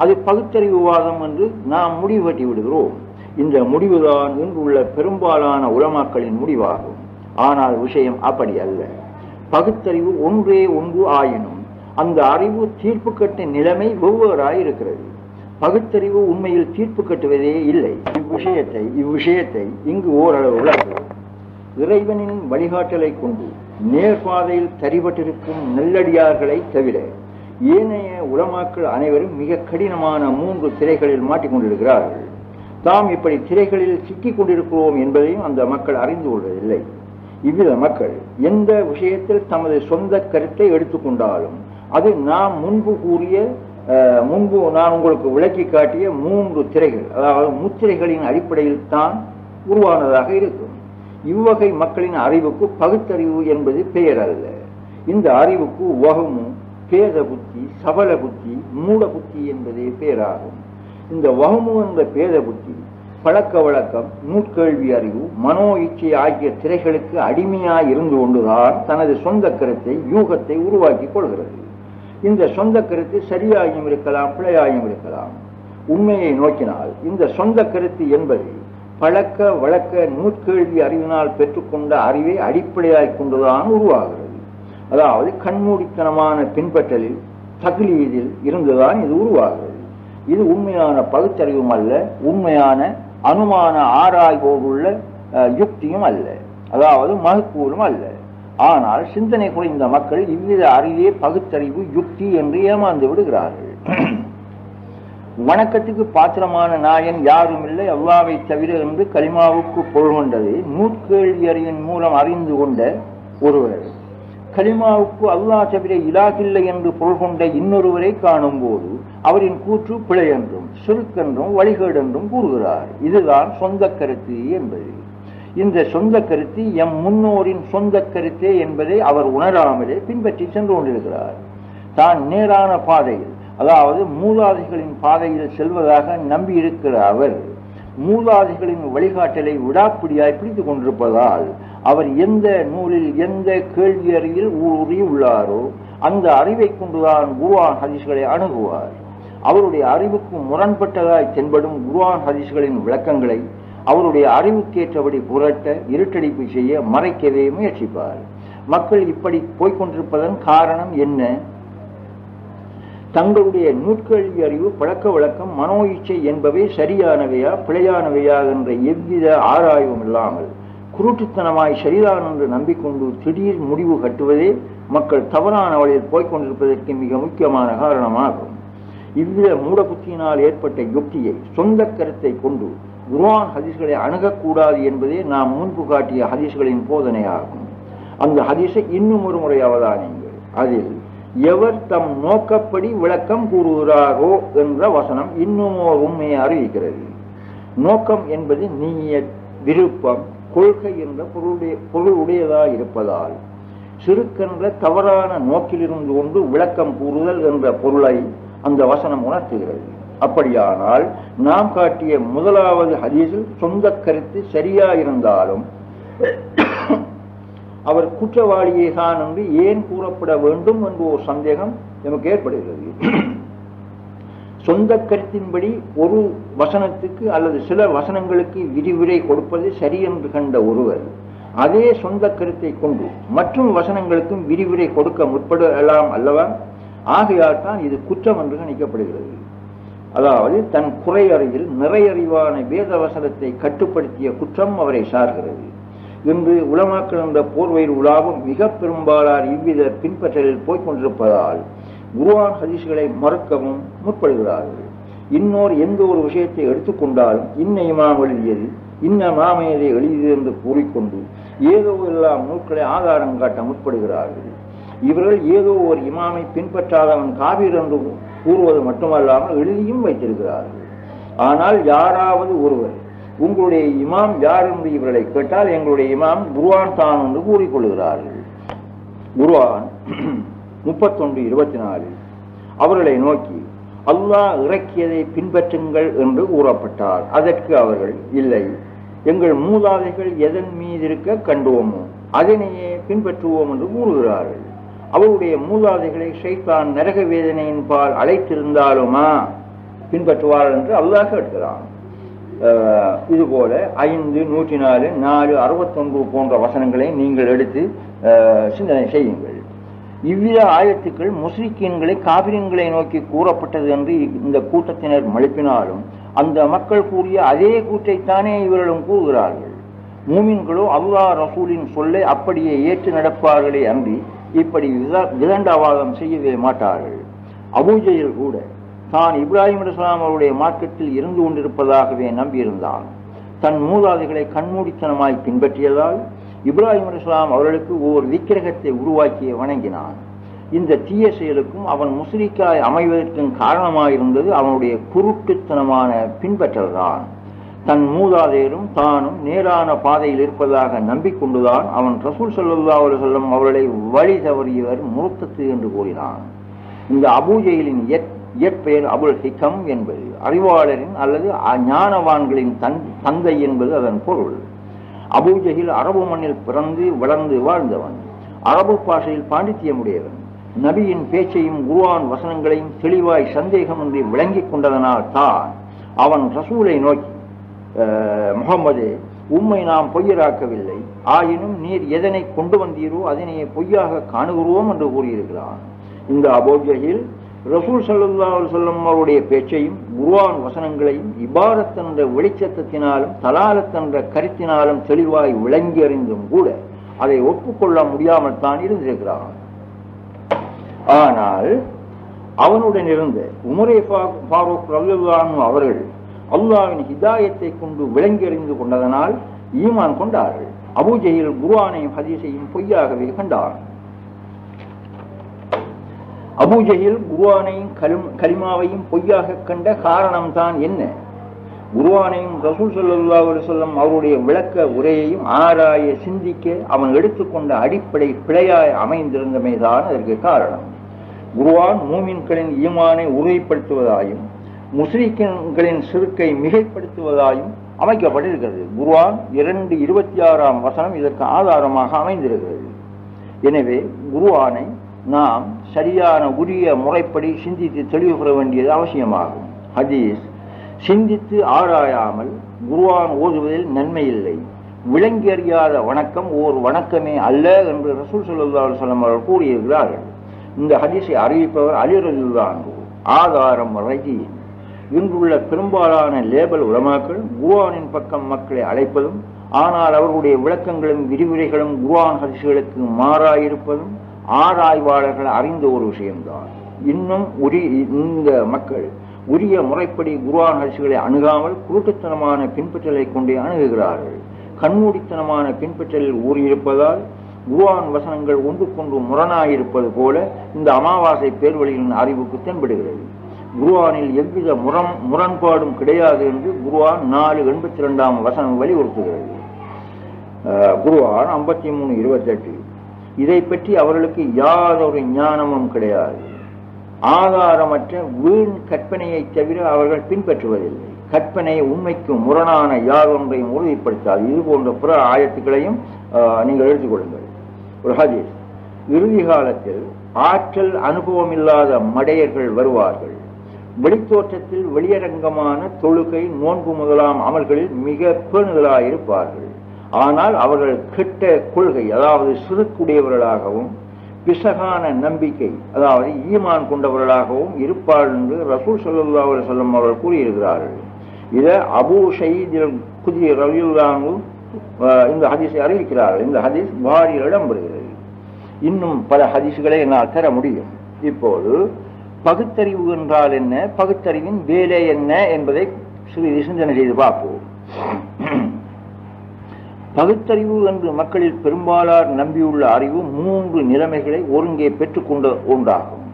அது பகுத்தறிவுவாதம் என்று நாம் முடிவு கட்டி விடுகிறோம். இந்த முடிவுதான் இன்றுள்ள பெரும்பாலான உலமாக்களின் முடிவாகும். ஆனால் விஷயம் அப்படி அல்ல. பகுத்தறிவு ஒன்றே ஒன்று ஆயினும் அந்த அறிவு தீர்ப்பு கட்ட நிலைமை வெவ்வேறாயிருக்கிறது. பகுத்தறிவு உண்மையில் தீர்ப்பு கட்டுவதே இல்லை. இவ்விஷயத்தை இங்கு ஓரளவு விளக்குவோம். இறைவனின் வழிகாட்டலை கொண்டு நேர்பாதையில் தரிபட்டிருக்கும் நல்லடியார்களை தவிர ஏனைய உலமாக்கள் அனைவரும் மிக கடினமான 3 திரைகளில் மாட்டிக்கொண்டிருக்கிறார்கள். தாம் இப்படி திரைகளில் சிக்கிக் கொண்டிருக்கிறோம் என்பதையும் அந்த மக்கள் அறிந்து கொள்வதில்லை. இவ்வித மக்கள் எந்த விஷயத்தில் தமது சொந்த கருத்தை எடுத்துக்கொண்டாலும் அது நாம் முன்பு நான் உங்களுக்கு விளக்கி காட்டிய 3 திரைகள், அதாவது முத்திரைகளின் அடிப்படையில் தான் உருவானதாக இருக்கும். இவ்வகை மக்களின் அறிவுக்கு பகுத்தறிவு என்பது பெயர் அல்ல. இந்த அறிவுக்கு வஹமு, பேத புத்தி, சபல புத்தி, மூட புத்தி என்பதே பெயராகும். இந்த வஹமு என்ற பேத புத்தி பழக்க வழக்கம், நூற்கேள்வி அறிவு, மனோ இச்சை ஆகிய திரைகளுக்கு அடிமையாய் இருந்து கொண்டுதான் தனது சொந்த கருத்தை, யூகத்தை உருவாக்கி கொள்கிறது. இந்த சொந்த கருத்து சரியாயும் இருக்கலாம், பிழையாயும் இருக்கலாம். உண்மையை நோக்கினால் இந்த சொந்த கருத்து என்பது பழக்க வழக்க நூற்கேள்வி அறிவினால் பெற்றுக்கொண்ட அறிவை அடிப்படையாய் கொண்டுதான் உருவாகிறது. அதாவது கண்மூடித்தனமான பின்பற்றலில், தக்லீதில் இருந்துதான் இது உருவாகிறது. இது உண்மையான பகுத்தறிவும் அல்ல, உண்மையான அனுமான ஆராய்வோடுள்ள யுக்தியும் அல்ல, அதாவது மகக்கூலும் அல்ல. ஆனால் சிந்தனை குறைந்த மக்கள் இவ்வித அறிவே பகுத்தறிவு, யுக்தி என்று ஏமாந்து விடுகிறார்கள். வணக்கத்துக்கு பாத்திரமான நாயன் யாரும் இல்லை அல்லாஹ்வை தவிர என்று கலிமாவுக்கு பொருள் கொண்டது நூற்கேள்வி அறிவின் மூலம் அறிந்து கொண்ட ஒருவர் கலிமாவுக்கு அல்லாஹ் தவிர இலாகில்லை என்று பொருள் கொண்ட இன்னொருவரை காணும் போது அவரின் கூற்று பிழை என்றும் சுருக்கென்றும் வழிகேடென்றும் கூறுகிறார். இதுதான் சொந்த கருத்து என்பது. இந்த சொந்த கருத்து எம் முன்னோரின் சொந்த கருத்தே என்பதை அவர் உணராமலே பின்பற்றி சென்று கொண்டிருக்கிறார். தான் நேரான பாதையில், அதாவது மூதாதைகளின் பாதையில் செல்வதாக நம்பியிருக்கிற அவர் மூதாதைகளின் வழிகாட்டலை விடாப்பிடியாய் பிடித்துக் கொண்டிருப்பதால் அவர் எந்த நூலில் எந்த கேள்வி அறிவில் ஊறி உள்ளாரோ அந்த அறிவை கொண்டுதான் குர்ஆன் ஹதீஸ்களை அணுகுவார். அவருடைய அறிவுக்கு முரண்பட்டதாய் தென்படும் குர்ஆன் ஹதீஸ்களின் விளக்கங்களை அவருடைய அறிவுக்கேற்றபடி புரட்ட, இருட்டடிப்பு செய்ய, மறைக்கவே முயற்சிப்பார். மக்கள் இப்படி போய்கொண்டிருப்பதன் காரணம் என்ன? தங்களுடைய நூற்கேள்வி அறிவு, பழக்க வழக்கம், மனோ இச்சை என்பவை சரியானவையா பிழையானவையா என்ற எவ்வித ஆராய்வும் இல்லாமல் குருட்டுத்தனமாய் சரிதான் என்று நம்பிக்கொண்டு திடீர் முடிவு கட்டுவதே மக்கள் தவறான வழியில் போய்கொண்டிருப்பதற்கு மிக முக்கியமான காரணமாகும். இவ்வித மூடபுத்தியினால் ஏற்பட்ட யுக்தியை, சொந்த கருத்தை கொண்டு குர்ஆன் ஹதீஸ்களை அணுகக்கூடாது என்பதே நாம் முன்பு காட்டிய ஹதீஸ்களின் போதனையாகும். அந்த ஹதீஸை இன்னும் ஒரு முறை அவதானியுங்கள். அதில் எவர் தம் நோக்கப்படி விளக்கம் கூறுகிறாரோ என்ற வசனம் இன்னும் ஒரு உண்மையை அறிவிக்கிறது. நோக்கம் என்பது நீயத், விருப்பம், கொள்கை என்ற பொருளுடையதாய் இருப்பதால் சிறுக்கென்ற தவறான நோக்கிலிருந்து கொண்டு விளக்கம் கூறுதல் என்ற பொருளை அந்த வசனம் உணர்த்துகிறது. அப்படியானால் நாம் காட்டிய முதலாவது ஹதீஸில் சொந்த கருத்து சரியாயிருந்தாலும் அவர் குற்றவாளியே தான் என்று ஏன் கூறப்பட வேண்டும் என்ற ஒரு சந்தேகம் நமக்கு ஏற்படுகிறது. சொந்த கருத்தின்படி ஒரு வசனத்துக்கு அல்லது சில வசனங்களுக்கு விரிவுரை கொடுப்பது சரி என்று கண்ட ஒருவர் அதே சொந்த கருத்தை கொண்டு மற்றும் வசனங்களுக்கும் விரிவுரை கொடுக்க முற்படலாம் அல்லவா? ஆகையால் தான் இது குற்றம் என்று கணிக்கப்படுகிறது. அதாவது தன் குறையறையில் நிறையறிவான வேத வசனத்தை கட்டுப்படுத்திய குற்றம் அவரை சார்கிறது. இன்று உலமாக்கள் என்ற போர்வையில் உலாவும் மிக பெரும்பாலார் இவ்வித பின்பற்றலில் போய்கொண்டிருப்பதால் குர்ஆன் ஹதீஸ்களை மறுக்கவும் முற்படுகிறார்கள். இன்னொரு எந்த ஒரு விஷயத்தை எடுத்துக்கொண்டாலும் இன்ன இமாம் எழுதியது இன்ன மாமையதை எழுதியது என்று கூறிக்கொண்டு ஏதோ எல்லாம் நூல்களை ஆதாரம் காட்ட முற்படுகிறார்கள். இவர்கள் ஏதோ ஒரு இமாமை பின்பற்றாதவன் காபீர் என்று கூறுவது மட்டுமல்லாமல் எழுதியும் வைத்திருக்கிறார்கள். ஆனால் யாராவது ஒருவர் உங்களுடைய இமாம் யார் என்று இவர்களை கேட்டால் எங்களுடைய இமாம் குர்ஆன் தான் என்று கூறிக்கொள்கிறார்கள். குர்ஆன் 31:24 அவர்களை நோக்கி அல்லாஹ் இறக்கியதை பின்பற்றுங்கள் என்று கூறப்பட்டார். அதற்கு அவர்கள் இல்லை, எங்கள் மூதாதைகள் எதன் மீது இருக்க கண்டோமோ அதனையே பின்பற்றுவோம் என்று கூறுகிறார்கள். அவருடைய மூதாதைகளை ஷைத்தான் நரக வேதனையின் பால் அழைத்திருந்தாலுமா பின்பற்றுவார்கள் என்று அல்லாஹ் கேட்கிறான். இதுபோல 5, 104, 4, 69 போன்ற வசனங்களை நீங்கள் எடுத்து சிந்தனை செய்யுங்கள். இவ்வித ஆயத்துக்கள் முஸ்லிக்கீன்களை காபிரியன்களை நோக்கி கூறப்பட்டது என்று இந்த கூட்டத்தினர் மழுப்பினாலும் அந்த மக்கள் கூறிய அதே கூற்றைத்தானே இவர்களும் கூறுகிறார்கள். மூமின்களோ அல்லாஹ் ரசூலின் சொல்லை அப்படியே ஏற்று நடப்பார்களே அன்றி இப்படி விதண்டாவாதம் செய்யவே மாட்டார்கள். அபூஜஹல் கூட தான் இப்ராஹிம் அலைஹிஸ்ஸலாம் அவருடைய மார்க்கத்தில் இருந்து கொண்டிருப்பதாகவே நம்பியிருந்தான். தன் மூதாதைகளை கண்மூடித்தனமாய் பின்பற்றியதால் இப்ராஹிம் அலைஹிஸ்ஸலாம் அவர்களுக்கு ஓர் விக்கிரகத்தை உருவாக்கிய வணங்கினான். இந்த தீய செயலுக்கும் அவன் முஸ்லிக்காய் அமைவதற்கும் காரணமாயிருந்தது அவனுடைய குருட்டுத்தனமான பின்பற்றல்தான். தன் மூதாதையரும் தானும் நேரான பாதையில் இருப்பதாக நம்பிக்கொண்டுதான் அவன் ரசூல் ஸல்லல்லாஹு அலைஹி வஸல்லம் அவர்களை வழி தவறியவர் முர்த்தத்து என்று கூறினான். இந்த அபூஜஹலின் இயற்பெயர் அபுல் ஹிகம் என்பது அறிவாளரின் அல்லது ஞானவான்களின் தந்தை என்பது அதன் பொருள். அபூஜஹல் அரபு மண்ணில் பிறந்து வளர்ந்து வாழ்ந்தவன். அரபு பாஷையில் பாண்டித்தியமுடையவன். நபியின் பேச்சையும் குர்ஆன் வசனங்களையும் தெளிவாய் சந்தேகமின்றி விளங்கிக் கொண்டதனால் தான் அவன் ரசூலை நோக்கி, முஹம்மதே, உம்மை நாம் பொய்யராக்கவில்லை, ஆயினும் நீர் எதனை கொண்டு வந்தீரோ அதனையே பொய்யாக காணுகிறோம் என்று கூறியிருக்கிறான். இந்த அபூஜஹல் ரசூல் ஸல்லல்லாஹு அலைஹி வஸல்லம் அவருடைய பேச்சையும் குர்ஆன் வசனங்களையும் இபாரத் என்ற வெளிச்சத்தினாலும் தலாலத் என்ற கருத்தினாலும் தெளிவாய் விளங்கி அறிந்தும் கூட அதை ஒப்புக்கொள்ள முடியாமல் தான் இருந்திருக்கிறான். ஆனால் அவனுடன் இருந்த உமரே ஃபாரூக் ரலியல்லாஹு அன்ஹு அவர்கள் அல்லாஹ்வின் ஹிதாயத்தை கொண்டு விளங்கி அறிந்து கொண்டதனால் ஈமான் கொண்டார்கள். அபூஜஹல் குர்ஆனையும் ஹதீஸையும் பொய்யாகவே கண்டான். அபூஜஹல் குர்ஆனையும் கலிமாவையும் பொய்யாக கண்ட காரணம் தான் என்ன? குர்ஆனையும் ரசூல் ஸல்லல்லாஹு அலைஹி வஸல்லம் அவருடைய விளக்க உரையையும் ஆராய சிந்திக்க அவன் எடுத்துக்கொண்ட அடிப்படை பிழையாய் அமைந்திருந்தமைதான் அதற்கு காரணம். குர்ஆன் மூமின்களின் ஈமானை உறுதிப்படுத்துவதாயும் முஸ்லிம்களின் சிறுக்கை மிகைப்படுத்துவதாயும் அமைக்கப்பட்டிருக்கிறது. குர்ஆன் 2:26 வசனம் இதற்கு ஆதாரமாக அமைந்திருக்கிறது. எனவே குர்ஆனை நாம் சரியான உரிய முறைப்படி சிந்தித்து தெளிவு பெற வேண்டியது அவசியமாகும். ஹதீஸ் சிந்தித்து ஆராயாமல் குர்ஆன் ஓதுவதில் நன்மை இல்லை. விளங்கி அறியாத வணக்கம் ஓர் வணக்கமே அல்ல என்று ரசூல் ஸல்லல்லாஹு அலைஹி வஸல்லம் அவர்கள் கூறியிருக்கிறார்கள். இந்த ஹதீஸை அறிவிப்பவர் அலி ரலியல்லாஹு அன்ஹு. ஆதாரம் ரஜீ. இன்றுள்ள பெரும்பாலான லேபல் உலமாக்கள் குர்ஆனின் பக்கம் மக்களை அழைப்பதும் ஆனால் அவர்களுடைய விளக்கங்களும் விரிவுரைகளும் குர்ஆன் ஹதீஸ்களுக்கு மாறாயிருப்பதும் ஆராய்வாளர்கள் அறிந்த ஒரு விஷயம்தான். இன்னும் இந்த மக்கள் உரிய முறைப்படி குர்ஆன் ஹதீஸ்களை அணுகாமல் குருட்டுத்தனமான பின்பற்றலை கொண்டே அணுகுகிறார்கள். கண்மூடித்தனமான பின்பற்றலில் ஊறியிருப்பதால் குர்ஆன் வசனங்கள் ஒன்றுக்கொன்று முரணாயிருப்பது போல இந்த அமாவாசை பேர்வழிகளின் அறிவுக்கு தென்படுகிறது. குர்ஆனில் எவ்வித முரண்பாடும் கிடையாது என்று குர்ஆன் 4:82 வசனம் வலியுறுத்துகிறது. குர்ஆன் 53:28. இதை பற்றி அவர்களுக்கு யாதொரு ஞானமும் கிடையாது. ஆதாரமற்ற வீண் கற்பனையை தவிர அவர்கள் பின்பற்றுவதில்லை. கற்பனை உண்மைக்கு முரணான யாதொன்றையும் உறுதிப்படுத்தாது. இது போன்ற பிற ஆயத்துக்களையும் நீங்கள் எடுத்துக்கொள்ளுங்கள். ஒரு ஹதீஸ், இறுதி காலத்தில் ஆற்றல் அனுபவம் இல்லாத மடையர்கள் வருவார்கள். வெளித்தோற்றத்தில் வெளியரங்கமான தொழுகை, நோன்பு முதலாம் அமல்களில் மிக பேணுதலாயிருப்பார்கள். ஆனால் அவர்கள் கெட்ட கொள்கை, அதாவது சிறுக்குடையவர்களாகவும் பிசகான நம்பிக்கை, அதாவது ஈமான் கொண்டவர்களாகவும் இருப்பார்கள் என்று ரசூல் ஸல்லல்லாஹு அலைஹி வஸல்லம் அவர்கள் கூறியிருக்கிறார்கள். இதை அபூ ஸயீத் குத்ரி ரலியல்லாஹு அன்ஹு இந்த ஹதீஸை அறிவிக்கிறார்கள். இந்த ஹதீஸ் புகாரியில் இடம்பெறுகிறது. இன்னும் பல ஹதீஸ்களை என்னால் தர முடியும். இப்போது பகுத்தறிவு என்றால் என்ன, பகுத்தறிவின் வேலை என்ன என்பதை சிறிது சிந்தனை செய்து பார்ப்போம். பகுத்தறிவு என்று மக்களில் பெரும்பாலார் நம்பியுள்ள அறிவு 3 நிலைமைகளை ஒருங்கே பெற்றுக்கொண்ட ஒன்றாகும்.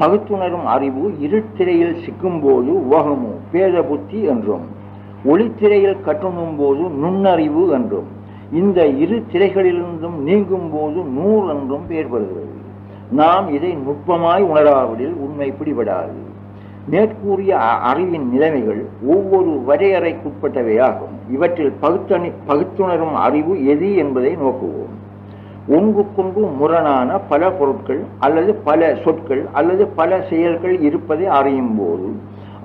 பகுத்துணரும் அறிவு இருட்டிரையில் சிக்கும் போது உவகமு பேத புத்தி என்றும், ஒளித்திரையில் கட்டுணும் போது நுண்ணறிவு என்றும், இந்த இரு திரைகளிலிருந்தும் நீங்கும் போது நூறு என்றும் பெயர் பெறுகிறது. நாம் இதை நுட்பமாய் உணராவதில் உண்மை பிடிபடாது. மேற்கூறிய அறிவின் நிலைமைகள் ஒவ்வொரு வரையறைக்குட்பட்டவையாகும். இவற்றில் பகுத்துணரும் அறிவு எது என்பதை நோக்குவோம். ஒன்றுக்கொன்று முரணான பல பொருட்கள் அல்லது பல சொற்கள் அல்லது பல செயல்கள் இருப்பதை அறியும் போது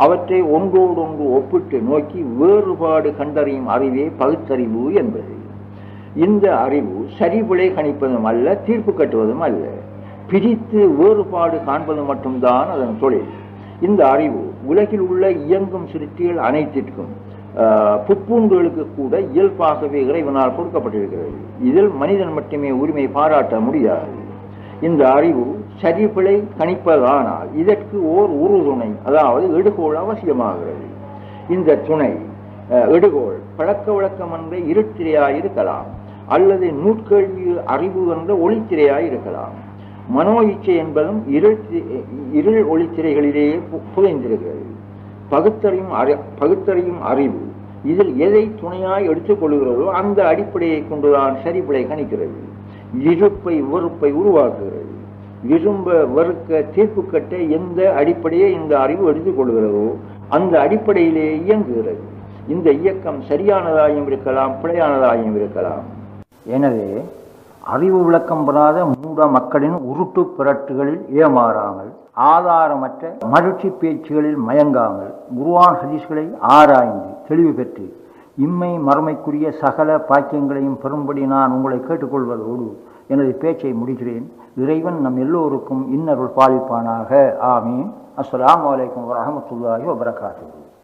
அவற்றை ஒன்றோடொன்று ஒப்பிட்டு நோக்கி வேறுபாடு கண்டறியும் அறிவே பகுத்தறிவு என்பது. இந்த அறிவு சரிவிளை கணிப்பதும் அல்ல, தீர்ப்பு கட்டுவதும் அல்ல. பிரித்து வேறுபாடு காண்பது மட்டும்தான் அதன் தொழில். இந்த அறிவு உலகில் உள்ள இயங்கும் சிருஷ்டிகள் அனைத்திற்கும், புட்பூண்டுகளுக்கு கூட இயல்பாகவே இறைவனால் கொடுக்கப்பட்டிருக்கிறது. இதில் மனிதன் மட்டுமே உரிமை பாராட்ட முடியாது. இந்த அறிவு சரிபிழை கணிப்பதானால் இதற்கு ஓர் உறுதுணை, அதாவது எடுகோள் அவசியமாகிறது. இந்த துணை எடுகோள் பழக்க வழக்கம் என்ற இருட்டிரையாய் இருக்கலாம், அல்லது நூற்கேள்வி அறிவு என்ற ஒளித்திரையாய் இருக்கலாம். மனோ இச்சை என்பதும் இருள் ஒளித்திரைகளிலேயே புதைந்திருக்கிறது. பகுத்தறியும் அறிவு இதில் எதை துணையாய் எடுத்துக் கொள்கிறதோ அந்த அடிப்படையை கொண்டுதான் சரிபிழை கணிக்கிறது. இருப்பை வெறுப்பை உருவாக்குகிறது. விரும்ப வெறுக்க தீர்ப்பு கட்ட எந்த அடிப்படையை இந்த அறிவு எடுத்துக் கொள்கிறதோ அந்த அடிப்படையிலே இயங்குகிறது. இந்த இயக்கம் சரியானதாயும் இருக்கலாம், பிழையானதாயும் இருக்கலாம். எனவே அறிவு விளக்கம் பெறாத மூட மக்களின் உருட்டு பிறட்டுகளில் ஏமாறாமல், ஆதாரமற்ற மகிழ்ச்சி பேச்சுகளில் மயங்காமல், குர்ஆன் ஹதீஸ்களை ஆராய்ந்து தெளிவு பெற்று இம்மை மறுமைக்குரிய சகல பாக்கியங்களையும் பெறும்படி நான் உங்களை கேட்டுக்கொள்வதோடு எனது பேச்சை முடிக்கிறேன். இறைவன் நம் எல்லோருக்கும் இன்னருள் பாலிப்பானாக. ஆமீன். அஸ்ஸலாமு அலைக்கும் வரஹ்மத்துல்லாஹி வபரகாத்துஹு.